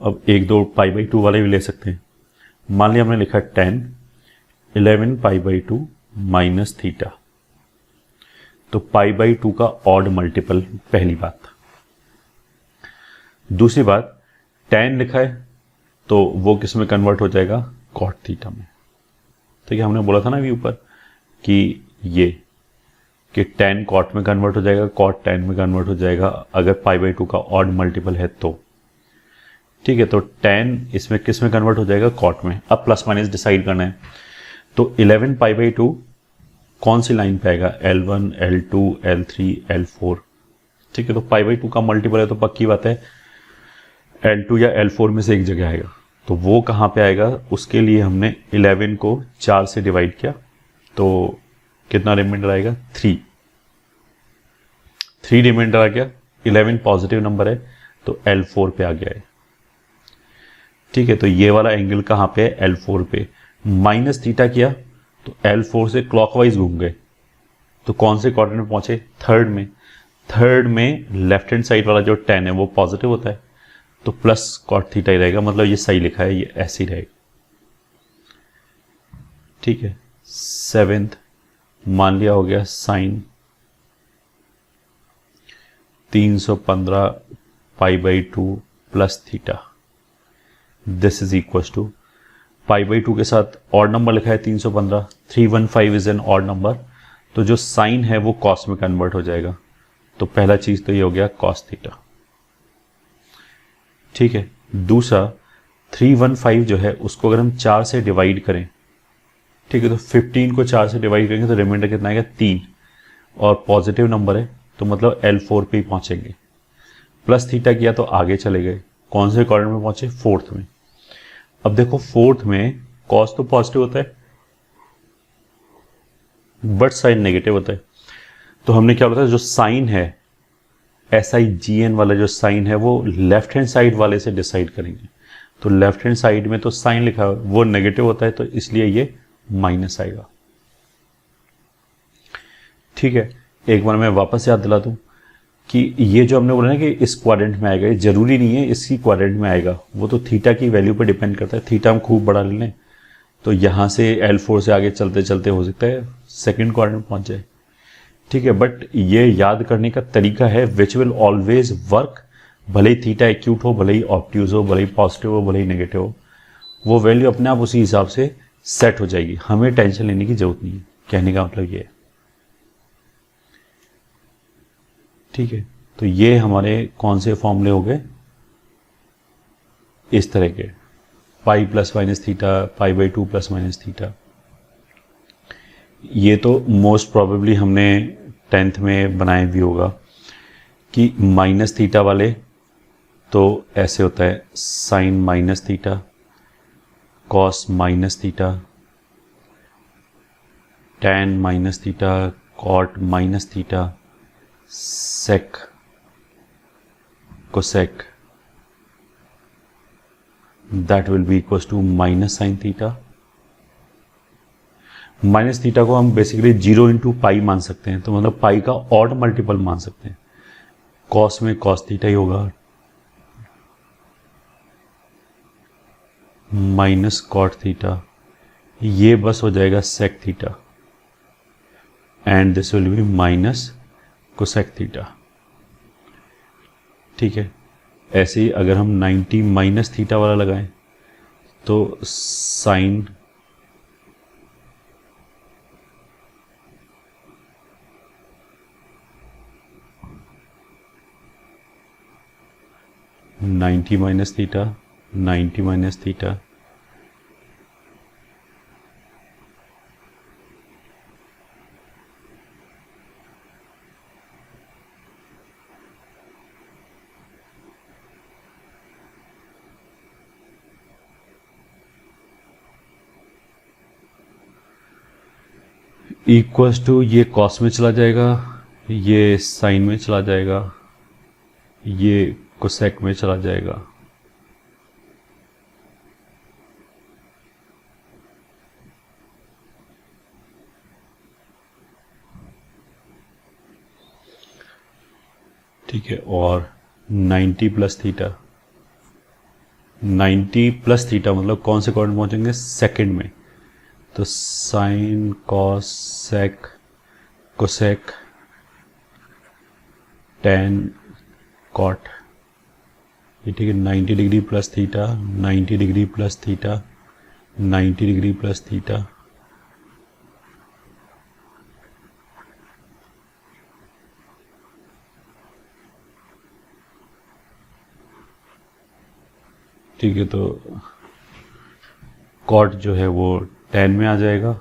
अब 1 2 पाई बाई 2 वाले भी ले सकते हैं। मान लिया हमने लिखा tan 11 pi by 2 minus theta, तो पाई बाई 2 का ऑड मल्टीपल, पहली बात। दूसरी बात, tan लिखा है तो वो किस में कन्वर्ट हो जाएगा, कॉट थीटा में, ठीक है। हमने बोला था ना अभी ऊपर कि ये कि tan कॉट में कन्वर्ट हो जाएगा, कॉट tan में कन्वर्ट हो जाएगा अगर पाई बाई 2 का ऑड मल्टीपल है तो, ठीक है। तो tan इसमें किस में कन्वर्ट हो जाएगा, कॉट में। अब प्लस माइनस डिसाइड करना है, तो 11 पाई बाई 2 कौन सी लाइन पे आएगा, L1 L2 L3 L4, ठीक है। तो पाई बाई 2 का मल्टीपल है तो पक्की बात है L2 या L4 में से एक जगह आएगा। तो वो कहाँ पे आएगा, उसके लिए हमने 11 को 4 से डिवाइड किया, तो कितना रिमाइंडर आएगा, 3 रिमाइंडर आ गया। 11 पॉजिटिव नंबर है तो L4 पे आ गया है। ठीक है, तो ये वाला एंगल कहाँ पे है, L4 पे। माइनस थीटा किया तो L4 से क्लॉकवाइज घूम गए, तो कौन से क्वाड्रेंट में पहुंचे, थर्ड में। थर्ड में लेफ्ट हैंड साइड वाला जो 10 है वो पॉजिटिव होता है, तो प्लस कॉट थीटा ही रहेगा, मतलब ये सही लिखा है, ये ऐसे ही रहेगा। ठीक है, सेवेंथ मान लिया हो गया sine 315 π/2 plus theta, this is equal to π/2 के साथ ऑड नंबर लिखा है 315, 315 इज एन ऑड नंबर, तो जो साइन है वो कॉस में कन्वर्ट हो जाएगा। तो पहला चीज तो ये हो गया कॉस थीटा। ठीक है, दूसरा 315 जो है उसको अगर हम 4 से डिवाइड करें, ठीक है, तो 15 को 4 से डिवाइड करेंगे तो रिमाइंडर कितना आएगा, 3, और पॉजिटिव नंबर है तो मतलब L4 पे ही पहुंचेंगे। प्लस थीटा किया तो आगे चले गए, कौन से क्वाड्रेंट में पहुंचे, फोर्थ में। अब देखो फोर्थ में कॉस तो पॉजिटिव होता है बट साइन नेगेटिव होता है, तो हमने क्या बोला था, जो साइन है SIGN वाला जो साइन है वो लेफ्ट हैंड साइड वाले से डिसाइड करेंगे। तो लेफ्ट हैंड साइड में तो साइन लिखा है वो नेगेटिव होता है, तो इसलिए ये माइनस आएगा। ठीक है, एक बार मैं वापस याद दिला दूं कि ये जो हमने बोला ना कि इस क्वाड्रेंट में आएगा, ये जरूरी नहीं है इसी क्वाड्रेंट में आएगा, वो तो थीटा की वैल्यू पर डिपेंड करता है। थीटा हम खूब बड़ा ले लें तो यहां से L4 से आगे चलते चलते हो सकता है सेकंड क्वाड्रेंट पहुंच जाए। ठीक है, बट ये याद करने का तरीका है विच विल ऑलवेज वर्क, भले ही थीटा एक्यूट हो, भले ही ऑब्ट्यूज हो, भले ही पॉजिटिव हो, भले ही नेगेटिव हो, वो वैल्यू अपने आप उसी हिसाब से सेट हो जाएगी, हमें टेंशन लेने की जरूरत नहीं है। कहने का मतलब ये है। ठीक है, तो ये हमारे कौन से फॉर्मूले हो गए, इस तरह के, pi plus minus theta, π/2 plus minus theta. ये तो मोस्ट प्रोबेबली हमने 10th में बनाए भी होगा कि माइनस थीटा वाले तो ऐसे होता है, sine minus theta, cos minus theta, tan minus theta, cot minus theta, sec cosec, that will be equal to minus sine theta. Minus theta को हम बेसिकली 0 इंटू पाई मान सकते हैं, तो मतलब पाई का ऑड मल्टीपल मान सकते हैं। कॉस में कॉस थीटा ही होगा, माइनस कॉट थीटा, ये बस हो जाएगा sec theta, and this will be minus cosec theta. ठीक है, ऐसे ही अगर हम 90 माइनस थीटा वाला लगाएं तो sine ninety minus theta, 90 minus theta, equals to, ये कॉस में चला जाएगा, ये साइन में चला जाएगा, ये कोसेक में चला जाएगा। ठीक है, और 90 प्लस थीटा, 90 प्लस थीटा मतलब कौन से क्वाड्रेंट पहुंचेंगे, सेकंड में, तो sine cos sec cosec tan cot, ये ठीक है, 90 degree plus theta, 90 degree plus theta, 90 degree plus theta, ठीक है, तो कॉट जो है वो टैन में आ जाएगा,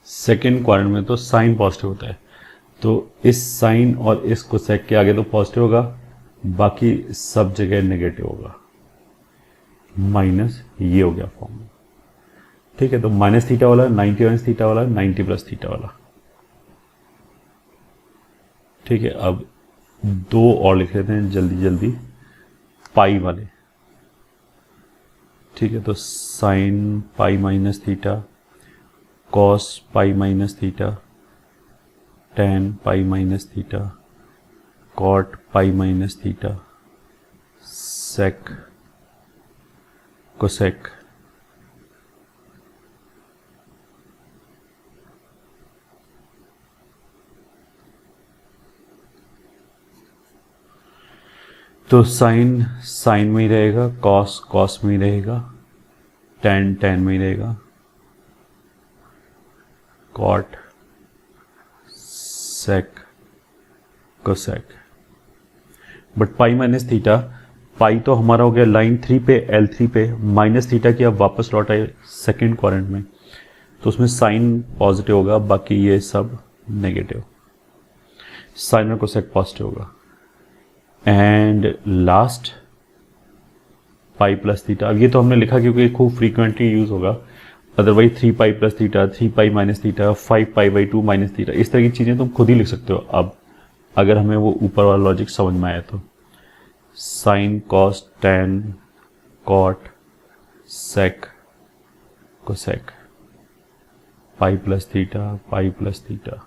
सेकेंड क्वाड्रेंट में तो साइन पॉजिटिव होता है, तो इस साइन और इस कोसेक के आगे तो पॉजिटिव होगा, बाकी सब जगह नेगेटिव होगा, माइनस ये हो गया फॉर्म। ठीक है, तो माइनस थीटा वाला 90 माइनस थीटा वाला 90 प्लस थीटा वाला। ठीक है, अब दो और लिख लेते हैं जल्दी जल्दी, पाई वाले। ठीक है, तो sine pi minus theta, cos pi minus theta, tan pi minus theta, cot pi minus theta, sec cosec. तो साइन साइन में ही रहेगा, कॉस कॉस में ही रहेगा, टेन टेन में ही रहेगा, cot sec cosec. But pi minus theta, pi तो हमारा हो गया लाइन 3 पे L3 पे, माइनस थीटा की अब वापस लौट आए सेकेंड क्वाड्रेंट में, तो उसमें साइन पॉजिटिव होगा, बाकी ये सब नेगेटिव। साइन और कोसेक पॉजिटिव होगा। And last pi plus theta. अब ये तो हमने लिखा क्योंकि खूब फ्रीक्वेंटली यूज होगा, otherwise 3 pi plus theta, 3 pi minus theta, 5 pi by 2 minus theta, इस तरह की चीज़ें तुम खुद ही लिख सकते हो अब, अगर हमें वो ऊपर वाला लॉजिक समझ में आया तो। Sine cos tan cot sec cosec, pi plus theta pi plus theta.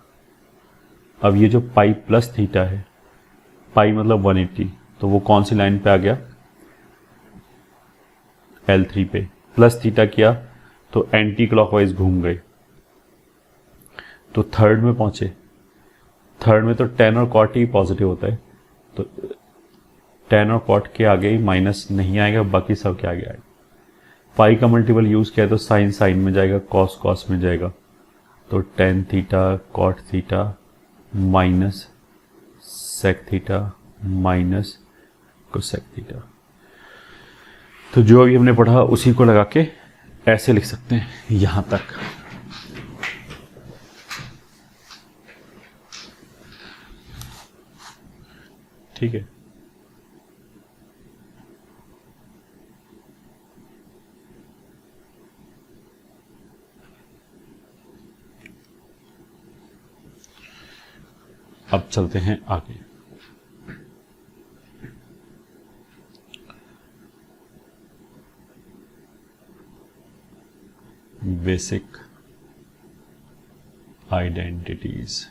अब ये जो पाई प्लस थीटा है, पाई मतलब 180, तो वो कौन सी लाइन पे आ गया, L3 पे। प्लस थीटा किया तो एंटी क्लॉकवाइज घूम गए, तो थर्ड में पहुंचे। थर्ड में तो टेन और कॉट ही पॉजिटिव होता है, तो टेन और कॉट के आगे ही माइनस नहीं आएगा, बाकी सब के आगे आएगा। पाई का मल्टीपल यूज किया तो साइन साइन में जाएगा, कॉस कॉस में जाएगा, तो tan theta cot theta minus sec theta minus cosec theta. तो जो अभी हमने पढ़ा उसी को लगा के ऐसे लिख सकते हैं यहां तक। ठीक है, अब चलते हैं आगे। Basic identities.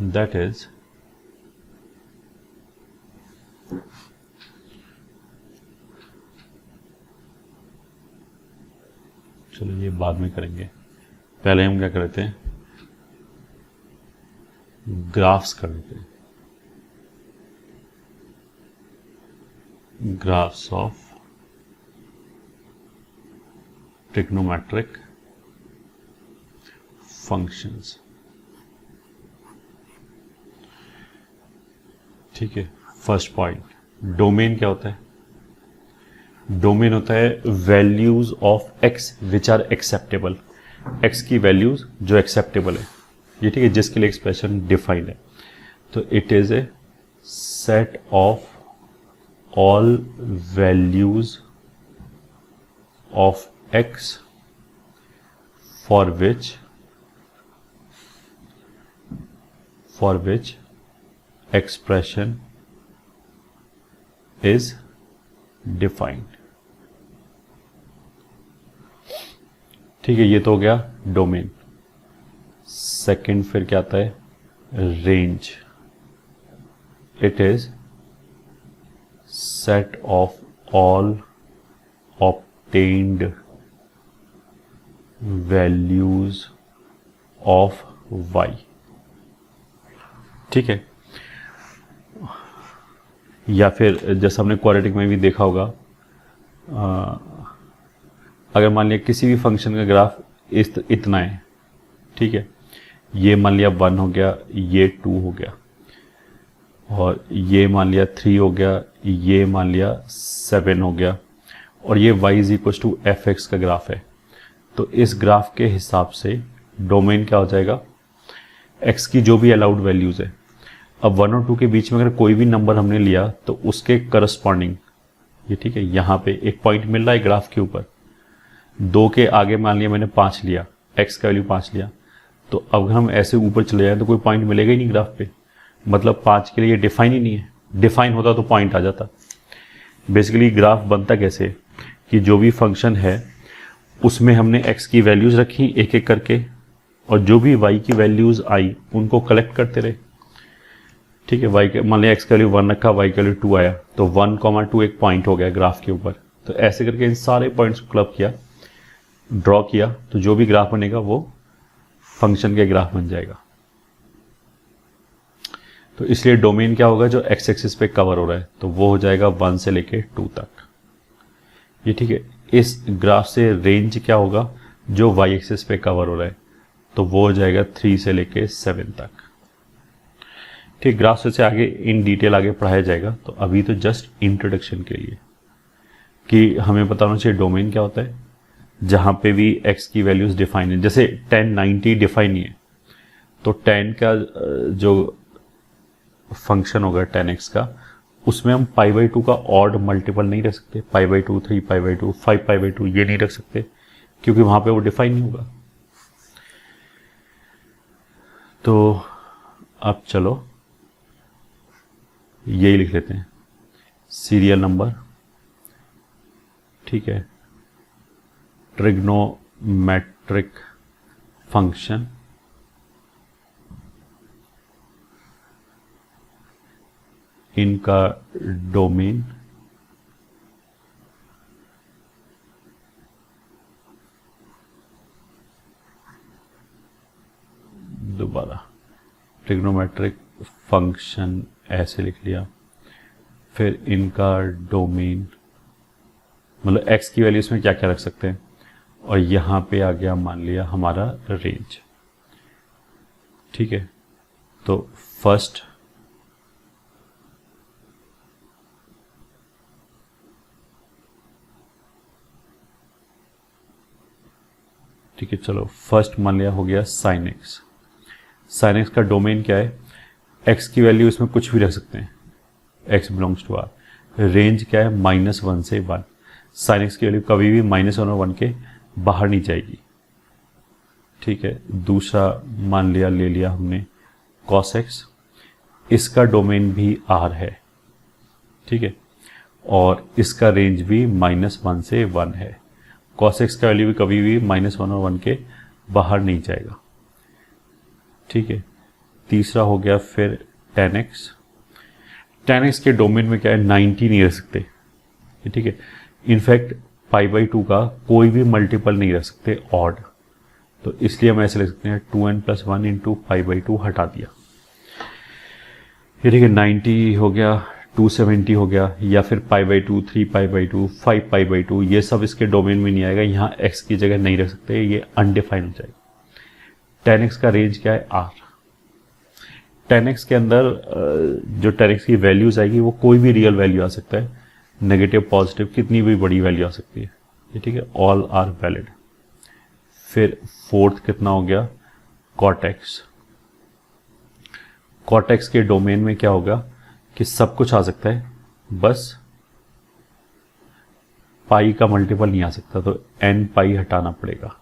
That is चलो ये बाद में करेंगे, पहले हम क्या करते हैं, ग्राफ्स कर लेते हैं। Graphs of trigonometric functions. ठीक है, फर्स्ट पॉइंट, डोमेन क्या होता है? डोमेन होता है values of x which are acceptable. X की वैल्यूज जो एक्सेप्टेबल है, ये ठीक है, जिसके लिए एक्सप्रेशन डिफाइंड है। तो it is a set of all values of x for which expression is defined। ठीक है, ये तो हो गया डोमेन। सेकंड फिर क्या आता है, range. It is set of all obtained values of y। ठीक है, या फिर जैसा हमने क्वाड्रेटिक में भी देखा होगा, अगर मान लिया किसी भी फंक्शन का ग्राफ इतना है, ठीक है, ये मान लिया 1 हो गया, ये 2 हो गया, और ये मान लिया 3 हो गया, ये मान लिया 7 हो गया, और ये y is equal to f x का ग्राफ है। तो इस ग्राफ के हिसाब से डोमेन क्या हो जाएगा, x की जो भी अलाउड वैल्यूज़ है, अब 1 और 2 के बीच में अगर कोई भी नंबर हमने लिया तो उसके करस्पॉन्डिंग, ये ठीक है, यहाँ पे एक पॉइंट मिल रहा है ग्राफ के ऊपर। 2 के आगे मान लिया मैंने 5 लिया, x का वैल्यू 5 लिया, तो अगर हम ऐसे ऊपर चले जाएं तो कोई पॉइंट मिलेगा ही नहीं ग्राफ पे, मतलब 5 के लिए डिफाइन ही नहीं है। डिफाइन होता तो पॉइंट आ जाता। बेसिकली ग्राफ बनता कैसे कि जो भी फंक्शन है उसमें हमने x की वैल्यूज़ रखी एक एक करके, और जो भी y की वैल्यूज़ आई उनको कलेक्ट करते रहे। ठीक है, y के मान लिया x का वैल्यू 1 रखा, y का वैल्यू 2 आया, तो 1,2 एक पॉइंट हो गया ग्राफ के ऊपर। तो ऐसे करके इन सारे पॉइंट्स को क्लब किया, ड्रॉ किया, तो जो भी ग्राफ बनेगा वो फंक्शन के ग्राफ बन जाएगा। तो इसलिए डोमेन क्या होगा, जो एक्स एक्सिस पे कवर हो रहा है, तो वो हो जाएगा 1 से लेके 2 तक। ये ठीक है। इस ग्राफ से रेंज क्या होगा, जो वाई एक्सिस पे कवर हो रहा है, तो वो हो जाएगा 3 से लेके 7 तक। ठीक, ग्राफ से आगे इन डिटेल आगे पढ़ाया जाएगा। तो अभी तो जस्ट इंट्रोडक्शन के लिए कि हमें पता होना चाहिए डोमेन क्या होता है। जहाँ पे भी x की वैल्यूज डिफाइन है, जैसे 10, 90 डिफाइन नहीं है, तो 10 का जो फंक्शन होगा 10x का, उसमें हम π/2 का ऑड मल्टीपल नहीं रख सकते। π/2, 3π/2, 5π/2 ये नहीं रख सकते, क्योंकि वहां पे वो डिफाइन नहीं होगा। तो अब चलो यही लिख लेते हैं, सीरियल नंबर, ठीक है, ट्रिग्नोमेट्रिक फंक्शन, इनका डोमेन, दोबारा ट्रिग्नोमेट्रिक फंक्शन ऐसे लिख लिया, फिर इनका डोमेन, मतलब x की वैल्यू इसमें क्या क्या रख सकते हैं, और यहाँ पे आ गया मान लिया हमारा रेंज। ठीक है, तो फर्स्ट ठीक है, चलो फर्स्ट मान लिया हो गया साइन एक्स। साइन एक्स का डोमेन क्या है, x की वैल्यू इसमें कुछ भी रख सकते हैं, x belongs to R. Range क्या है, -1 से 1। साइन एक्स की वैल्यू कभी भी -1 और 1 के बाहर नहीं जाएगी। ठीक है, दूसरा मान लिया, ले लिया हमने cos x, इसका डोमेन भी r है। ठीक है, और इसका रेंज भी -1 से 1 है। cos x का वैल्यू भी कभी भी -1 और 1 के बाहर नहीं जाएगा। ठीक है, तीसरा हो गया फिर tan x। tan x के डोमेन में क्या है, 90 नहीं रख सकते। ठीक है, इनफैक्ट π/2 का कोई भी मल्टीपल नहीं रख सकते ऑड, तो इसलिए हम ऐसे लिख सकते हैं 2n+1 इंटू π/2 हटा दिया। ये ठीक है, 90 हो गया, 270 हो गया, या फिर π/2, 3π/2, 5π/2, ये सब इसके डोमेन में नहीं आएगा। यहाँ x की जगह नहीं रख सकते, ये अनडिफाइंड हो जाएगा। tan x का रेंज क्या है, r। tan x के अंदर जो tan x की वैल्यूज आएगी वो कोई भी रियल वैल्यू आ सकता है, नेगेटिव पॉजिटिव कितनी भी बड़ी वैल्यू आ सकती है। ये ठीक है, ऑल आर वैलिड। फिर फोर्थ कितना हो गया, cot x। cot x के डोमेन में क्या होगा कि सब कुछ आ सकता है, बस पाई का मल्टीपल नहीं आ सकता, तो n पाई हटाना पड़ेगा।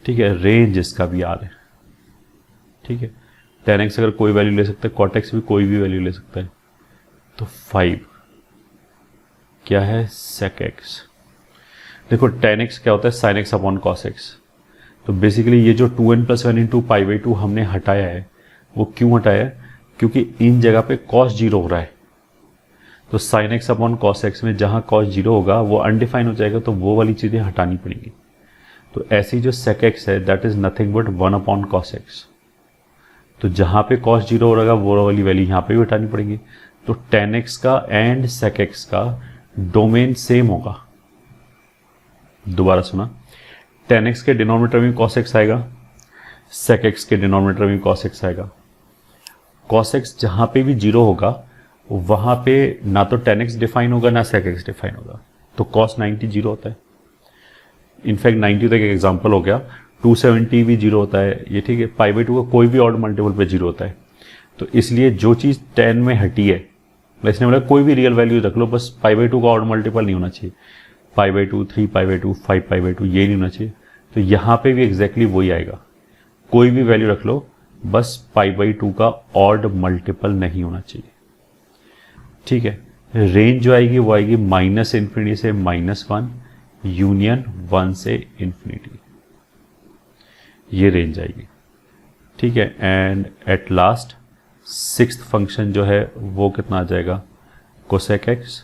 ठीक है, रेंज इसका भी आर है। ठीक है, tan x अगर कोई वैल्यू ले सकता है, cot x भी कोई भी वैल्यू ले सकता है, तो 5 क्या है, sec x। देखो tan x क्या होता है, sin x upon cos x। तो बेसिकली ये जो 2n+1 इंटू π/2 हमने हटाया है, वो क्यों हटाया है, क्योंकि इन जगह पे cos 0 हो रहा है। तो sin x upon cos x में जहां cos 0 होगा वो अनडिफाइन हो जाएगा, तो वो वाली चीजें हटानी पड़ेंगी। तो ऐसी जो sec x है, that is nothing but 1 upon cos x। तो जहां पे cos 0 हो रहा वो वाली वैल्यू यहाँ पे भी हटानी पड़ेगी। तो tan x का एंड sec x का डोमेन सेम होगा। दोबारा सुना, tan x के डिनोमिनेटर में cos x आएगा, sec x के डिनोमिनेटर में cos x आएगा। cos x जहां पे भी 0 होगा वहां पे ना तो tan x डिफाइन होगा ना sec x डिफाइन होगा। तो cos 90 जीरो होता है। इनफैक्ट 90 तक एक एग्जाम्पल हो गया, 270 भी जीरो होता है ये, ठीक है। पाई बाई 2 का कोई भी ऑड मल्टीपल पे जीरो होता है। तो इसलिए जो चीज़ 10 में हटी है, इसने बोला कोई भी रियल वैल्यू रख लो, बस पाई बाई 2 का ऑड मल्टीपल नहीं होना चाहिए। Pi by 2, 3 pi by 2, 5 pi by 2 ये नहीं होना चाहिए। तो यहाँ पे भी एग्जैक्टली वही आएगा, कोई भी वैल्यू रख लो, बस पाई बाई 2 का ऑड मल्टीपल नहीं होना चाहिए, ठीक है। रेंज जो आएगी वो आएगी -∞ से -1 यूनियन 1 से इन्फिनिटी, ये रेंज आएगी, ठीक है। And at last sixth function जो है वो कितना आ जाएगा, कोसेक एक्स।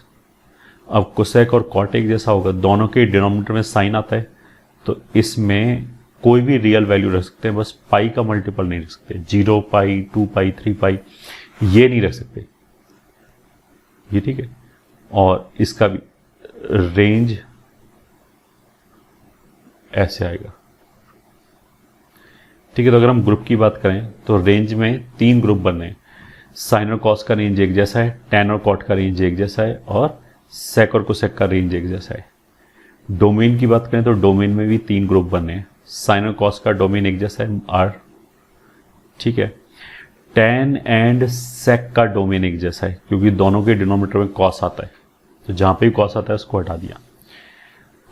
अब कोसेक और कॉट एक जैसा होगा, दोनों के डिनोमिनेटर में साइन आता है, तो इसमें कोई भी रियल वैल्यू रख सकते हैं, बस पाई का मल्टीपल नहीं रख सकते। 0 पाई, 2 पाई, 3 पाई ये नहीं रख सकते, ये ठीक है। और इसका भी रेंज ऐसे आएगा, ठीक है। तो अगर हम ग्रुप की बात करें तो रेंज में 3 ग्रुप बनने हैं। साइन और कॉस का रेंज एक जैसा है, टैन और कॉट का रेंज एक जैसा है, और सेक और कोसेक का रेंज एक जैसा है। डोमेन की बात करें तो डोमेन में भी 3 ग्रुप बनने हैं। साइन और कॉस का डोमेन एक जैसा है R, ठीक है। टैन एंड सेक का डोमेन एक जैसा है, क्योंकि दोनों के डिनोमिनेटर में कॉस आता है, तो जहां पे भी कॉस आता है उसको हटा दिया।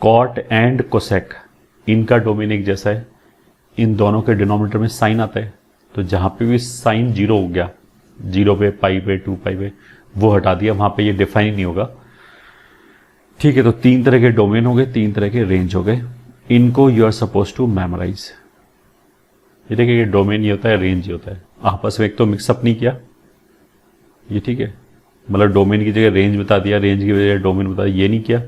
कॉट एंड कोसेक इनका डोमेन एक जैसा है, इन दोनों के डिनोमिनेटर में साइन आता है, तो जहां पे भी साइन 0 हो गया, 0 पे, पाई पे, 2 पाई पे, वो हटा दिया, वहां पे ये डिफाइन नहीं होगा, ठीक है। तो 3 तरह के डोमेन हो गए, 3 तरह के रेंज हो गए, इनको you are suppose to memorise. ये देखिए, ये डोमेन ये होता है, रेंज ये होता है, आपस में एक तो मिक्सअप नहीं किया ये, ठीक है। मतलब डोमेन की जगह रेंज बता दिया, रेंज की जगह डोमेन बता दिया, ये नहीं किया।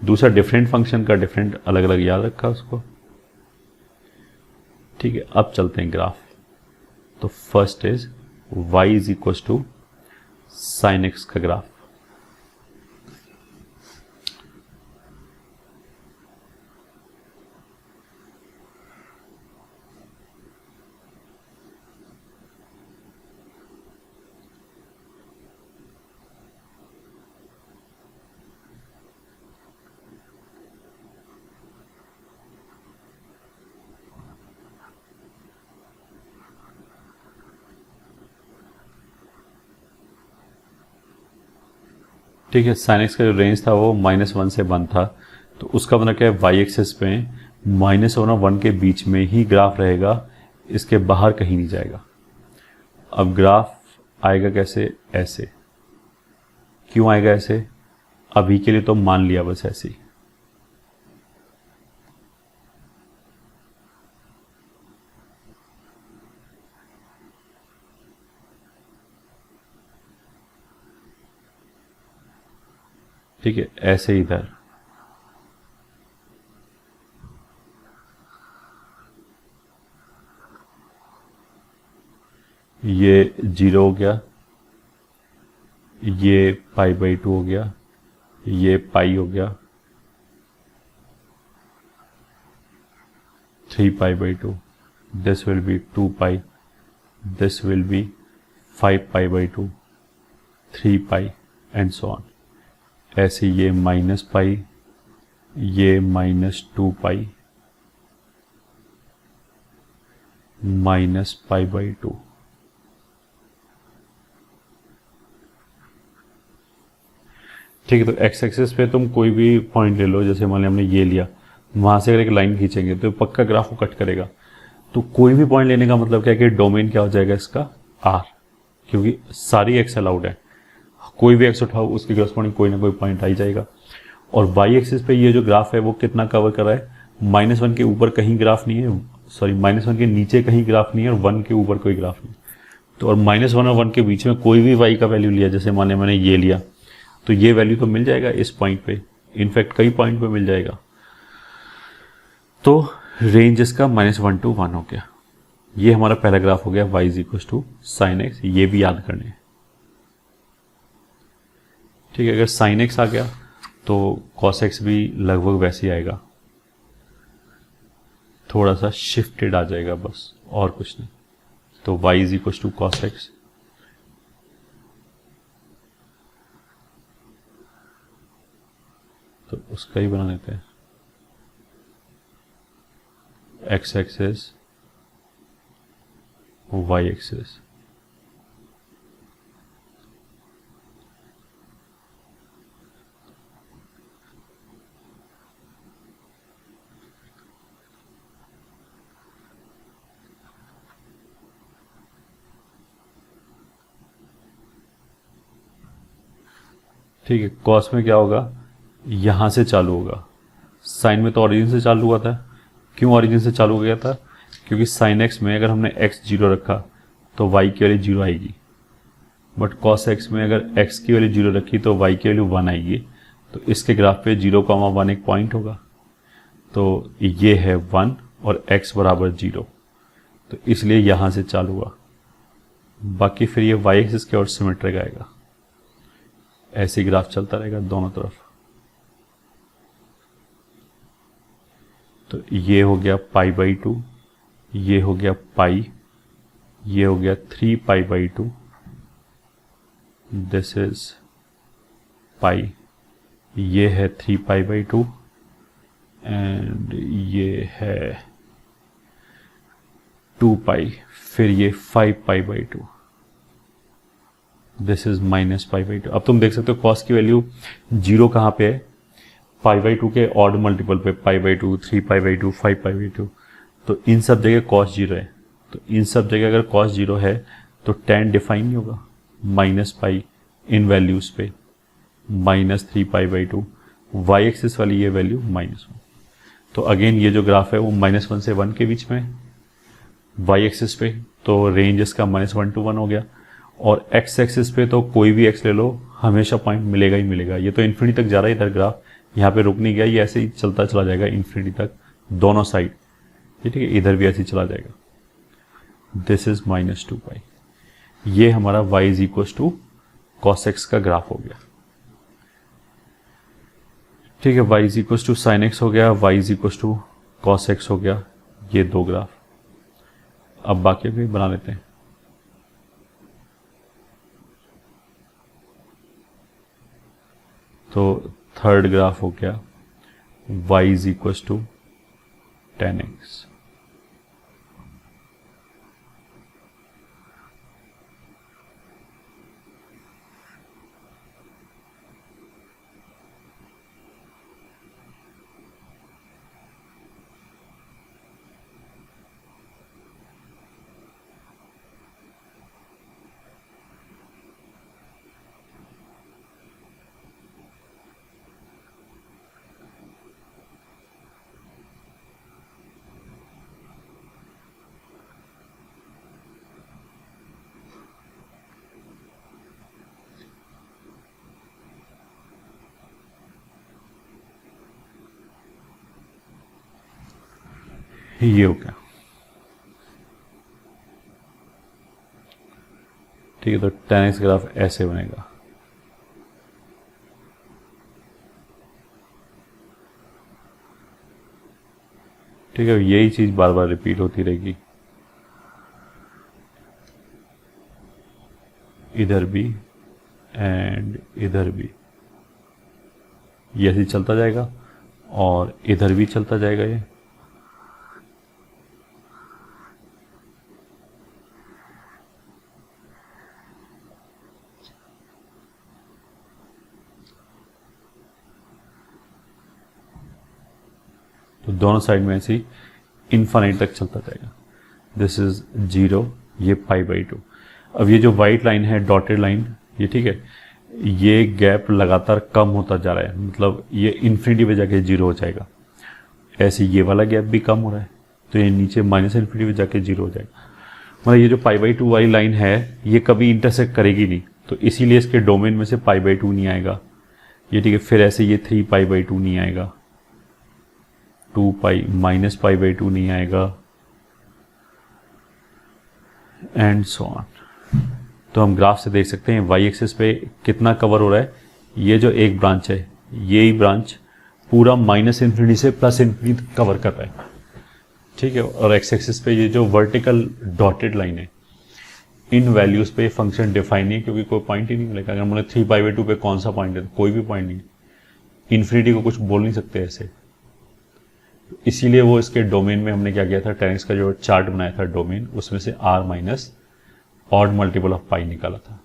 दूसरा डिफरेंट फंक्शन का डिफरेंट अलग अलग याद रखा उसको, ठीक है। अब चलते हैं ग्राफ। तो first is y is equal to sine x का ग्राफ। ठीक है, साइन एक्स का जो रेंज था वो -1 से 1 था, तो उसका मतलब क्या है, वाई एक्सिस पे -1 और 1 के बीच में ही ग्राफ रहेगा, इसके बाहर कहीं नहीं जाएगा। अब ग्राफ आएगा कैसे, ऐसे। क्यों आएगा ऐसे, अभी के लिए तो मान लिया बस ऐसे ही। ठीक है, ऐसे इधर ये 0 हो गया, ये पाई बाई 2 हो गया, ये पाई हो गया, 3 pi by 2, this will B 2 pi, this will B 5 pi by 2, 3 pi and so on. ऐसे ये माइनस पाई, ये -2 पाई, -π/2। ठीक है, तो एक्स एक्सिस पे तुम कोई भी पॉइंट ले लो, जैसे मान लिया हमने ये लिया, वहां से अगर एक लाइन खींचेंगे तो पक्का ग्राफ को कट करेगा। तो कोई भी पॉइंट लेने का मतलब क्या है कि डोमेन क्या हो जाएगा इसका, R, क्योंकि सारी एक्स अलाउड है, कोई भी एक्स उठाओ उसके करस्पॉन्डिंग कोई ना कोई पॉइंट आ ही जाएगा। और वाई एक्सिस पे ये जो ग्राफ है वो कितना कवर कर रहा है, -1 के ऊपर कहीं ग्राफ नहीं है, सॉरी -1 के नीचे कहीं ग्राफ नहीं है, और 1 के ऊपर कोई ग्राफ नहीं। तो और -1 और 1 के बीच में कोई भी वाई का वैल्यू लिया, जैसे मान लिया मैंने ये लिया, तो ये वैल्यू तो मिल जाएगा इस पॉइंट पे, इनफैक्ट कई पॉइंट पे मिल जाएगा। तो रेंज इसका -1 to 1 हो गया। ये हमारा पहला ग्राफ हो गया, y = sin x। ये भी याद करने हैं, ठीक है। अगर sin x आ गया तो cos x भी लगभग वैसे ही आएगा, थोड़ा सा शिफ्टेड आ जाएगा बस, और कुछ नहीं। तो y = cos x, तो उसका ही बना लेते हैं, एक्स एक्सिस वाई एक्सिस। ठीक है, कॉस में क्या होगा, यहां से चालू होगा, साइन में तो ओरिजिन से चालू हुआ था। क्यों ओरिजिन से चालू हो गया था, क्योंकि साइन एक्स में अगर हमने एक्स 0 रखा तो वाई की वैल्यू 0 आएगी, बट कॉस एक्स में अगर एक्स की वैल्यू 0 रखी तो वाई की वैल्यू 1 आएगी। तो इसके ग्राफ पे 0,1 एक पॉइंट होगा, तो ये है 1 और x बराबर 0, तो इसलिए यहां से चालू हुआ। बाकी फिर ये वाई एक्सिस के और सिमेट्रिक आएगा, ऐसे ग्राफ चलता रहेगा दोनों तरफ। तो ये हो गया π/2, ये हो गया पाई, ये हो गया 3π/2, दिस इज पाई, ये है 3π/2 एंड ये है 2π, फिर ये 5π/2, दिस इज -π/2। अब तुम देख सकते हो कॉस की वैल्यू 0 कहाँ पे है, π/2 के ऑड मल्टीपल पे, π/2, 3π/2, 5π/2, तो इन सब जगह कॉस 0 है। तो इन सब जगह अगर कॉस 0 है तो tan डिफाइन नहीं होगा, -π इन वैल्यूज पे, -3π/2, वाई एक्सिस वाली ये वैल्यू -1। तो अगेन ये जो ग्राफ है वो -1 से 1 के बीच में है वाई एक्सिस पे, तो रेंज इसका -1 to 1 हो गया। और एक्स एक्सिस पे तो कोई भी एक्स ले लो, हमेशा पॉइंट मिलेगा ही मिलेगा। ये तो इन्फिनिटी तक जा रहा है इधर ग्राफ, यहाँ पे रुक नहीं गया, ये ऐसे ही चलता चला जाएगा इन्फिनिटी तक दोनों साइड, ठीक है, इधर भी ऐसे ही चला जाएगा। This is -2π। ये हमारा y is equal to cos x का ग्राफ हो गया, ठीक है। y is equal to sine x हो गया, y is equal to cos x हो गया, ये दो ग्राफ। अब बाकी भी बना लेते हैं। तो थर्ड ग्राफ हो गया y is equal to tan x। ये हो गया, ठीक है। तो tan x ग्राफ ऐसे बनेगा, ठीक है। यही चीज बार बार रिपीट होती रहेगी, इधर भी एंड इधर भी, ये ऐसे चलता जाएगा और इधर भी चलता जाएगा ये। तो दोनों साइड में ऐसे ही इनफाइनाइट तक चलता जाएगा। दिस इज 0, ये π/2। अब ये जो वाइट लाइन है, डॉटेड लाइन, ये ठीक है, ये गैप लगातार कम होता जा रहा है, मतलब ये इन्फिनिटी पे जाके 0 हो जाएगा। ऐसे ये वाला गैप भी कम हो रहा है, तो ये नीचे -∞ पे जाके 0 हो जाएगा। मतलब ये जो π/2 वाली लाइन है ये कभी इंटरसेक्ट करेगी नहीं, तो इसीलिए इसके डोमेन में से π/2 नहीं आएगा, ये ठीक है। फिर ऐसे ये 3π/2 नहीं आएगा, 2π -π/2 नहीं आएगा, एंड सो ऑन। तो हम ग्राफ से देख सकते हैं वाई एक्सिस पे कितना कवर हो रहा है। ये जो एक ब्रांच है, यही ब्रांच पूरा -∞ से +∞ कवर कर रहा है, ठीक है। और एक्स एक्सिस पे ये जो वर्टिकल डॉटेड लाइन है, इन वैल्यूज पे फंक्शन डिफाइन नहीं है, क्योंकि कोई पॉइंट ही नहीं मिलेगा। अगर हमने 3π/2 पे कौन सा पॉइंट है, कोई भी पॉइंट नहीं, इन्फिनिटी को कुछ बोल नहीं सकते ऐसे, इसीलिए वो इसके डोमेन में हमने क्या किया था, 10x का जो चार्ट बनाया था डोमेन, उसमें से r minus odd multiple of pi निकाला था।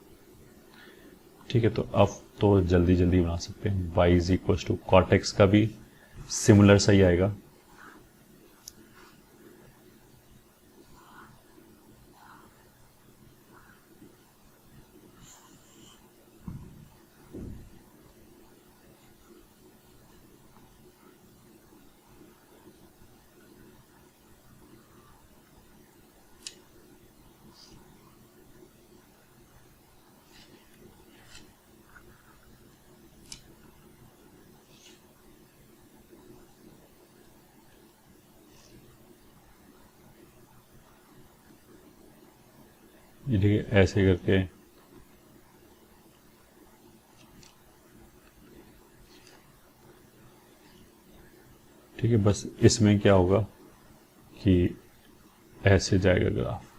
ठीक है, तो अब तो जल्दी जल्दी बना सकते हैं। y is equal to cot x का भी सिमिलर सही आएगा। ये देखिए ऐसे करके ठीक है, बस इसमें क्या होगा कि ऐसे जाएगा ग्राफ।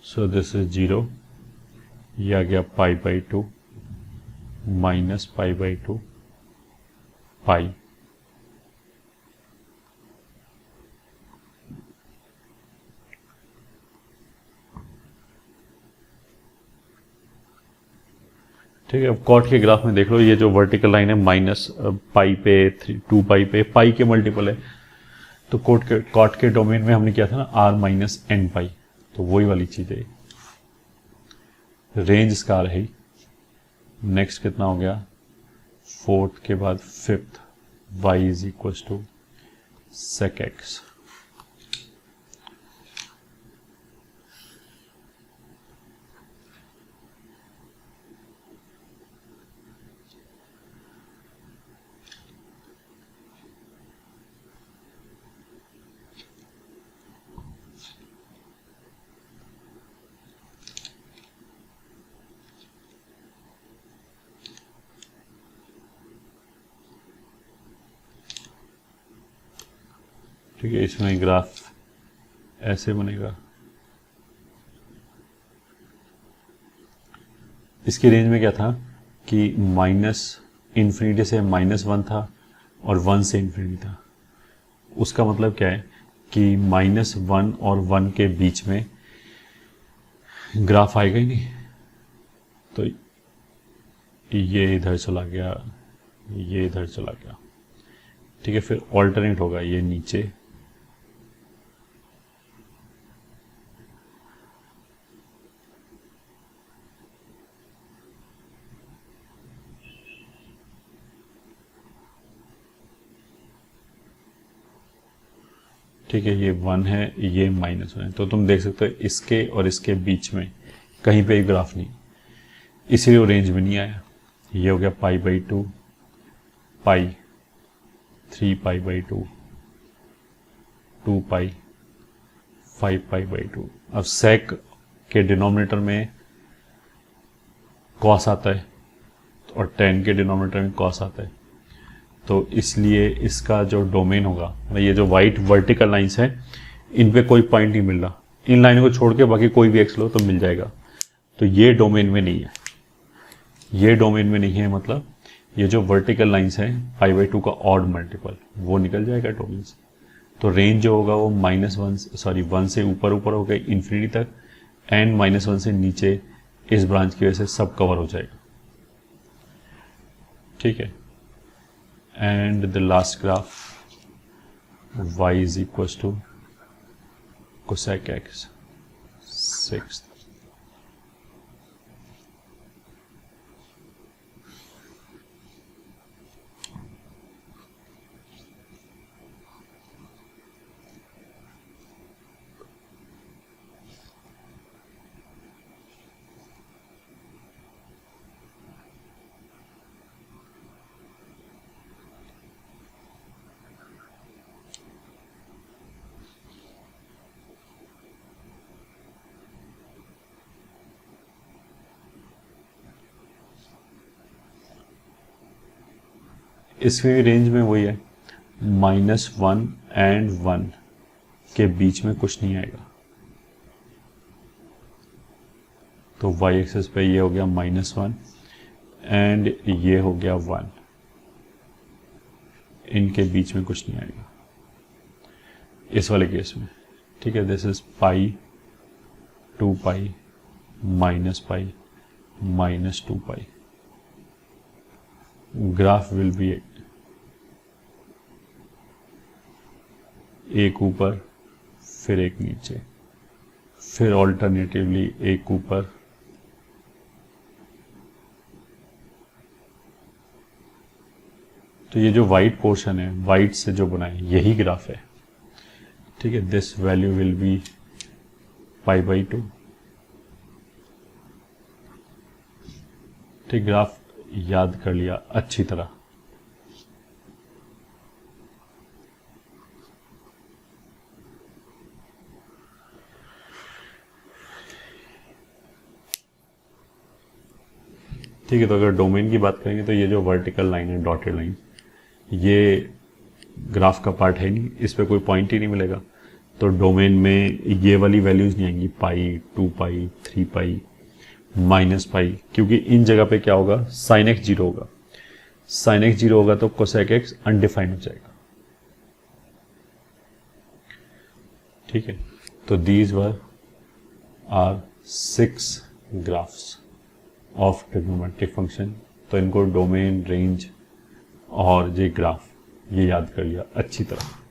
सो दिस इज 0, ये आ गया pi by 2 minus pi by 2 पाई। ठीक है, अब कॉट के ग्राफ में देख लो, ये जो वर्टिकल लाइन है माइनस पाई पे 2 पाई पे पाई के मल्टीपल है, तो कॉट के डोमेन में हमने किया था ना r माइनस एन पाई, तो वही वाली चीज है। रेंज इसका रही। नेक्स्ट कितना हो गया, फोर्थ के बाद fifth, y is equal to sec x। ठीक है, इसमें ग्राफ ऐसे बनेगा। इसकी रेंज में क्या था कि माइनस इन्फिनिटी से -1 था और 1 से इन्फिनिटी था। उसका मतलब क्या है कि -1 और 1 के बीच में ग्राफ आएगा ही नहीं, तो ये इधर चला गया, ये इधर चला गया। ठीक है, फिर ऑल्टरनेट होगा, ये नीचे ठीक है, ये 1 है, ये -1 है, तो तुम देख सकते हो इसके और इसके बीच में कहीं पे ग्राफ नहीं, इसीलिए वो रेंज में नहीं आया। ये हो गया pi by 2 pi, 3 pi by 2 2 pi, 5 pi by 2। अब सेक के डिनोमिनेटर में कॉस आता है और 10 के डिनोमिनेटर में कॉस आता है, तो इसलिए इसका जो डोमेन होगा, ये जो वाइट वर्टिकल लाइंस हैं, इन पे कोई पॉइंट नहीं मिल रहा, इन लाइनों को छोड़ के बाकी कोई भी एक्स लो तो मिल जाएगा। तो ये डोमेन में नहीं है, ये डोमेन में नहीं है, मतलब ये जो वर्टिकल लाइंस हैं पाई बाई 2 का ऑड मल्टीपल, वो निकल जाएगा डोमेन से। तो रेंज जो होगा वो -1 से ऊपर होगा इन्फिनिटी तक, एंड -1 से नीचे इस ब्रांच की वजह से सब कवर हो जाएगा। ठीक है, and the last graph y is equals to cosec x, sixth। इसमें भी रेंज में वही है, -1 एंड 1 के बीच में कुछ नहीं आएगा। तो वाई एक्सेस पे ये हो गया -1 एंड ये हो गया 1, इनके बीच में कुछ नहीं आएगा इस वाले केस में। ठीक है, this is pi 2 pi -pi -2 pi. Graph will be एक ऊपर फिर एक नीचे, फिर ऑल्टरनेटिवली एक ऊपर तो ये जो वाइट पोर्शन है, वाइट से जो बना है, यही ग्राफ है। ठीक है, दिस वैल्यू विल बी π/2। ठीक, ग्राफ याद कर लिया अच्छी तरह। ठीक है, तो अगर डोमेन की बात करेंगे तो ये जो वर्टिकल लाइन है, डॉटेड लाइन, ये ग्राफ का पार्ट है नहीं, इस पे कोई पॉइंट ही नहीं मिलेगा। तो डोमेन में ये वाली वैल्यूज नहीं आएंगी, पाई 2 पाई 3 पाई -पाई, क्योंकि इन जगह पे क्या होगा, sin x 0 होगा। sin x 0 होगा तो cosec x अनडिफाइंड हो जाएगा। ठीक है, तो these were are 6 graphs of trigonometric function. तो इनको डोमेन, रेंज और ये ग्राफ ये याद कर लिया अच्छी तरह।